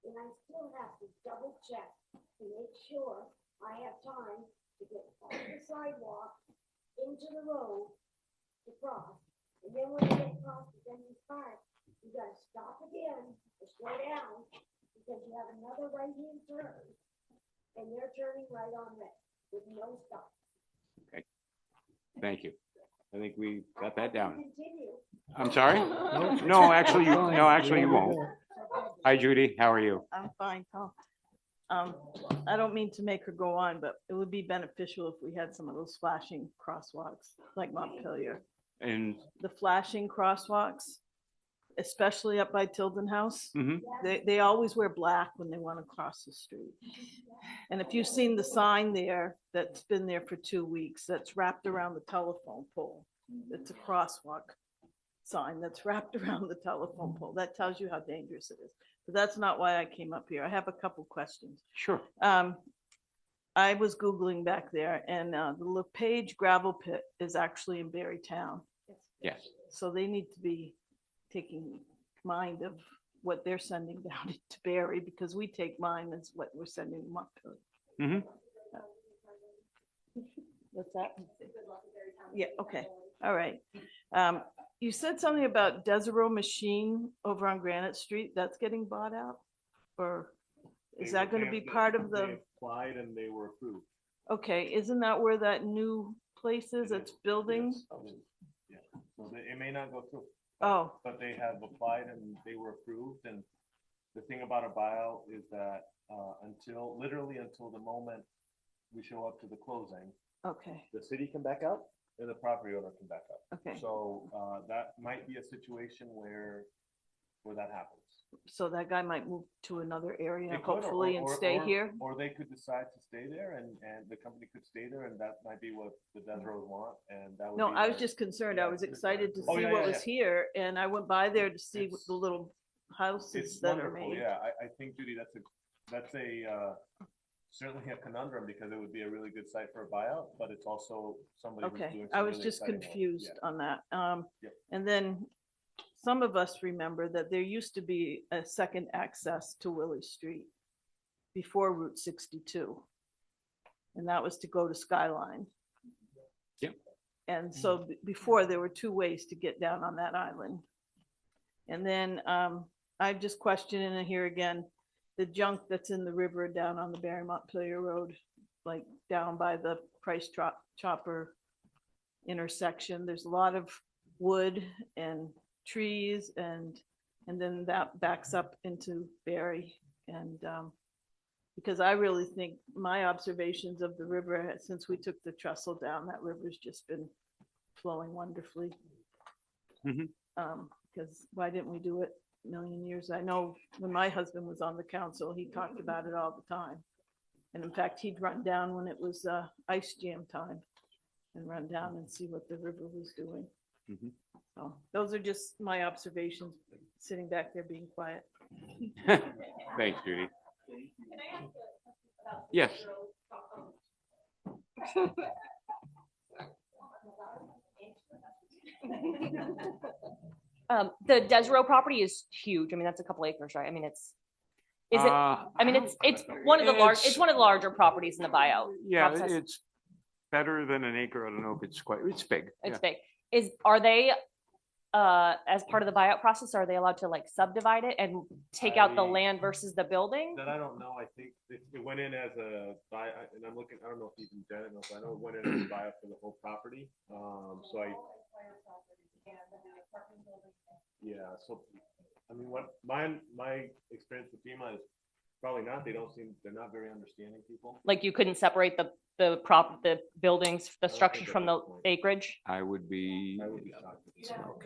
and I still have to double check to make sure I have time to get off the sidewalk into the road to cross. And then when you get across the Denny's Park, you gotta stop again or slow down because you have another right hand turn and they're turning right on red with no stop. Thank you. I think we got that I can down. Continue. I'm sorry? No, actually, you won't. Hi, Judy. How are you? I'm fine, Tom. I don't mean to make her go on, but it would be beneficial if we had some of those flashing crosswalks like Montpelier. And The flashing crosswalks, especially up by Tilden House, mhm. they always wear black when they want to cross the street. And if you've seen the sign there, that's been there for 2 weeks, that's wrapped around the telephone pole. It's a crosswalk sign that's wrapped around the telephone pole. That tells you how dangerous it is. But that's not why I came up here. I have a couple questions. Sure. I was Googling back there and the LePage gravel pit is actually in Barre Town. Yes. So they need to be taking mind of what they're sending down to Barre because we take mine as what we're sending them up to. Mhm. What's that? Yeah, okay, all right. You said something about Desero Machine over on Granite Street, that's getting bought out? Or is that gonna be part of They the, applied and they were approved. okay, isn't that where that new place is that's building? Yes. Yeah, so it may not go through. Oh, But they have applied and they were approved, and the thing about a buyout is that, literally until the moment we show up to the closing, okay, the city can back out and the property owner can back up. okay. So, that might be a situation where that happens. So that guy might move to another area, They could, hopefully, and stay here? Or they could decide to stay there and the company could stay there, and that might be what the Desros want, and that would be. No, I was their- just concerned. I was excited to Oh, see yeah, what yeah, was here, and I went by there to see what the little houses It's that are wonderful, made. yeah, I think, Judy, that's a certainly a conundrum, because it would be a really good site for a buyout, but it's also somebody who's Okay, doing I some was really just exciting work. confused Yeah. on that. Yep. And then some of us remember that there used to be a second access to Willie Street before Route 62. and that was to go to Skyline. Yep. And so before, there were two ways to get down on that island. And then I'm just questioning it here again, the junk that's in the river down on the Barre Montpelier Road, like down by the Price Chopper intersection. There's a lot of wood and trees, and then that backs up into Barre. And because I really think my observations of the river, since we took the trestle down, that river's just been flowing wonderfully. Because why didn't we do it a million years? I know when my husband was on the council, he talked about it all the time. And in fact, he'd run down when it was ice jam time and run down and see what the river was doing. So those are just my observations, sitting back there being quiet. Thanks, Judy. Yes. The Desero property is huge. I mean, that's a couple acres, right? I mean, is it, I mean, it's one of the it's one of the larger properties in the buyout. Yeah, process. it's better than an acre. I don't know if it's quite, it's big. It's big. Are they, as part of the buyout process, are they allowed to like subdivide it and take out the land versus the building? That I don't know. I think it went in as a buy, and I'm looking, I don't know if even Janet knows, I know it went in as a buyout for the whole property. So yeah, so, I mean, what my experience with FEMA is probably not, they're not very understanding people. Like you couldn't separate the buildings, the structures from the acreage? I would be, shocked.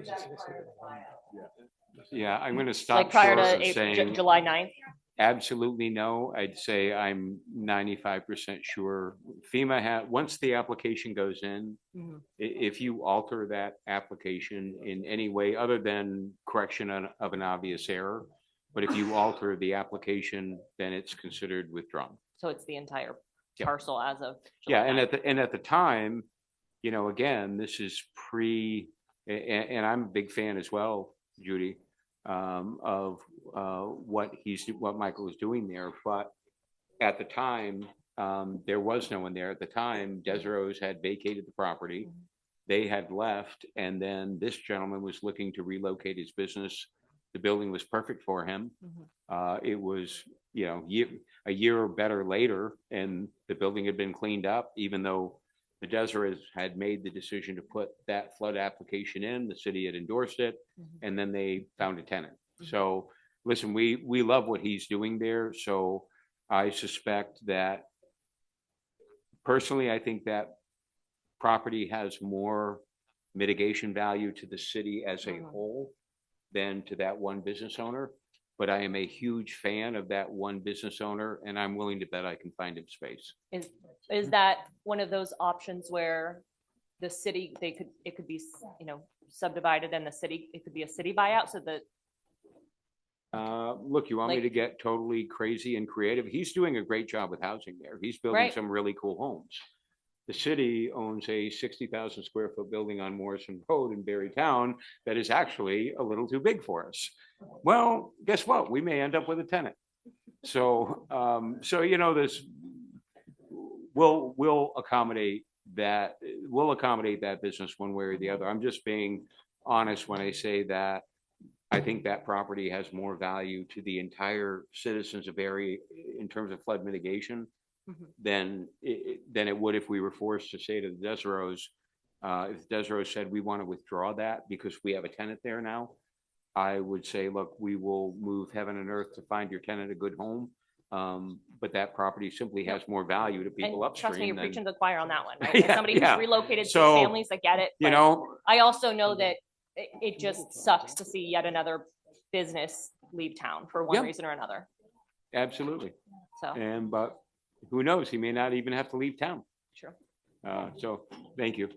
yeah, I'm going to stop Like prior short to of saying July 9th? absolutely no. I'd say I'm 95% sure. FEMA once the application goes in, if you alter that application in any way other than correction of an obvious error, but if you alter the application, then it's considered withdrawn. So it's the entire Yep. parcel as of Yeah, July and 9th. at the time, you know, again, this is and I'm a big fan as well, Judy, of what Michael is doing there. But at the time, there was no one there. At the time, Deseros had vacated the property. They had left, and then this gentleman was looking to relocate his business. The building was perfect for him. It was, you know, a year or better later, and the building had been cleaned up, even though the Deseros had made the decision to put that flood application in. The city had endorsed it, and then they found a tenant. So listen, we love what he's doing there. So I suspect that personally, I think that property has more mitigation value to the city as a whole than to that one business owner. But I am a huge fan of that one business owner, and I'm willing to bet I can find him space. Is that one of those options where the city, it could be, you know, subdivided and it could be a city buyout so that. Look, you want me to get totally crazy and creative? He's doing a great job with housing there. He's building some really cool homes. The city owns a 60,000 square foot building on Morrison Road in Barre Town that is actually a little too big for us. Well, guess what? We may end up with a tenant. So, you know, we'll accommodate that. We'll accommodate that business one way or the other. I'm just being honest when I say that I think that property has more value to the entire citizens of Barre in terms of flood mitigation than it would if we were forced to say to the Deseros, if Deseros said we want to withdraw that because we have a tenant there now, I would say, look, we will move heaven and earth to find your tenant a good home. But that property simply has more value to people upstream. Trust me, you're than- preaching to the choir on that one, right? As somebody who's relocated six So, families, I get it. you but know, I also know that it just sucks to see yet another business leave town for one reason or another. absolutely. So. But who knows? He may not even have to leave town. Sure. So thank you.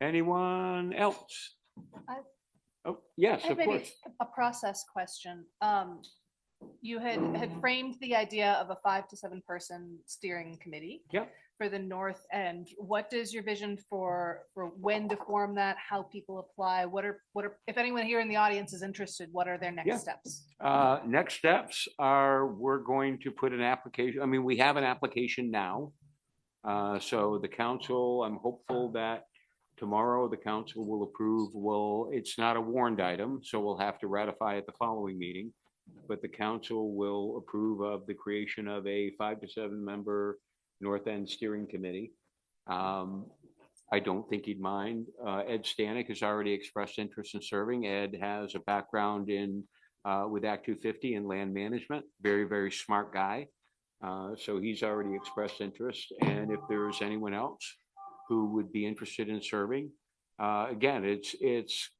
Anyone else? I- Oh, yes, I have of maybe course. a process question. You had framed the idea of a 5 to 7 person steering committee. Yep. For the north end. What is your vision for when to form that, how people apply? What are, if anyone here in the audience is interested, what are their Yeah. next steps? Next steps are, we're going to put an application, I mean, we have an application now. So the council, I'm hopeful that tomorrow the council will approve, it's not a warned item, so we'll have to ratify at the following meeting. But the council will approve of the creation of a 5 to 7 member North End Steering Committee. I don't think he'd mind. Ed Stanek has already expressed interest in serving. Ed has a background in with Act 250 and land management. Very, very smart guy. So he's already expressed interest. And if there's anyone else who would be interested in serving, again, it's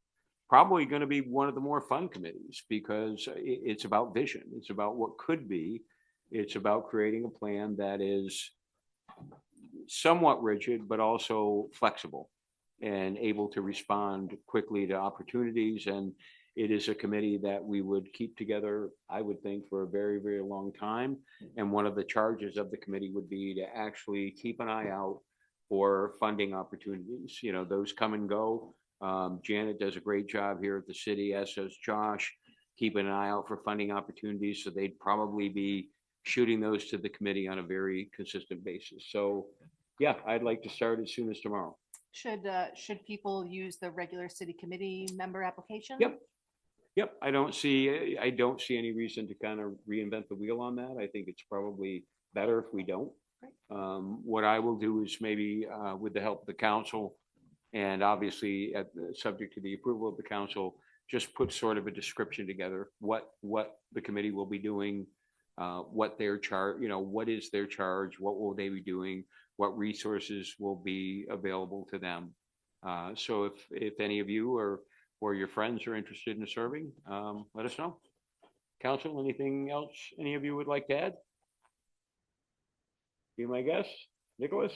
probably going to be one of the more fun committees because it's about vision. It's about what could be. It's about creating a plan that is somewhat rigid, but also flexible and able to respond quickly to opportunities. And it is a committee that we would keep together, I would think, for a very, very long time. And one of the charges of the committee would be to actually keep an eye out for funding opportunities. You know, those come and go. Janet does a great job here at the city, as does Josh, keeping an eye out for funding opportunities. So they'd probably be shooting those to the committee on a very consistent basis. So yeah, I'd like to start as soon as tomorrow. Should people use the regular city committee member application? Yep. I don't see any reason to kind of reinvent the wheel on that. I think it's probably better if we don't. What I will do is maybe with the help of the council and obviously subject to the approval of the council, just put sort of a description together, what the committee will be doing, what their charge, what is their charge, what will they be doing, what resources will be available to them. So if any of you or your friends are interested in serving, let us know. Council, anything else any of you would like to add? Be my guest, Nicholas?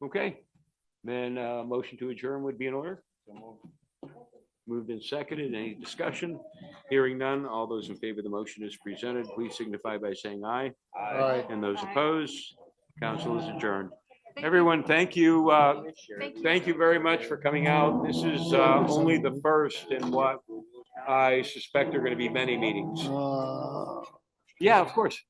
Okay, then motion to adjourn would be in order. Moved and seconded. Any discussion? Hearing none. All those in favor of the motion as presented, please signify by saying aye. Aye. And those opposed, council is adjourned. Everyone, thank you. Thank you very much for coming out. This is only the first in what I suspect are going to be many meetings. Yeah, of course.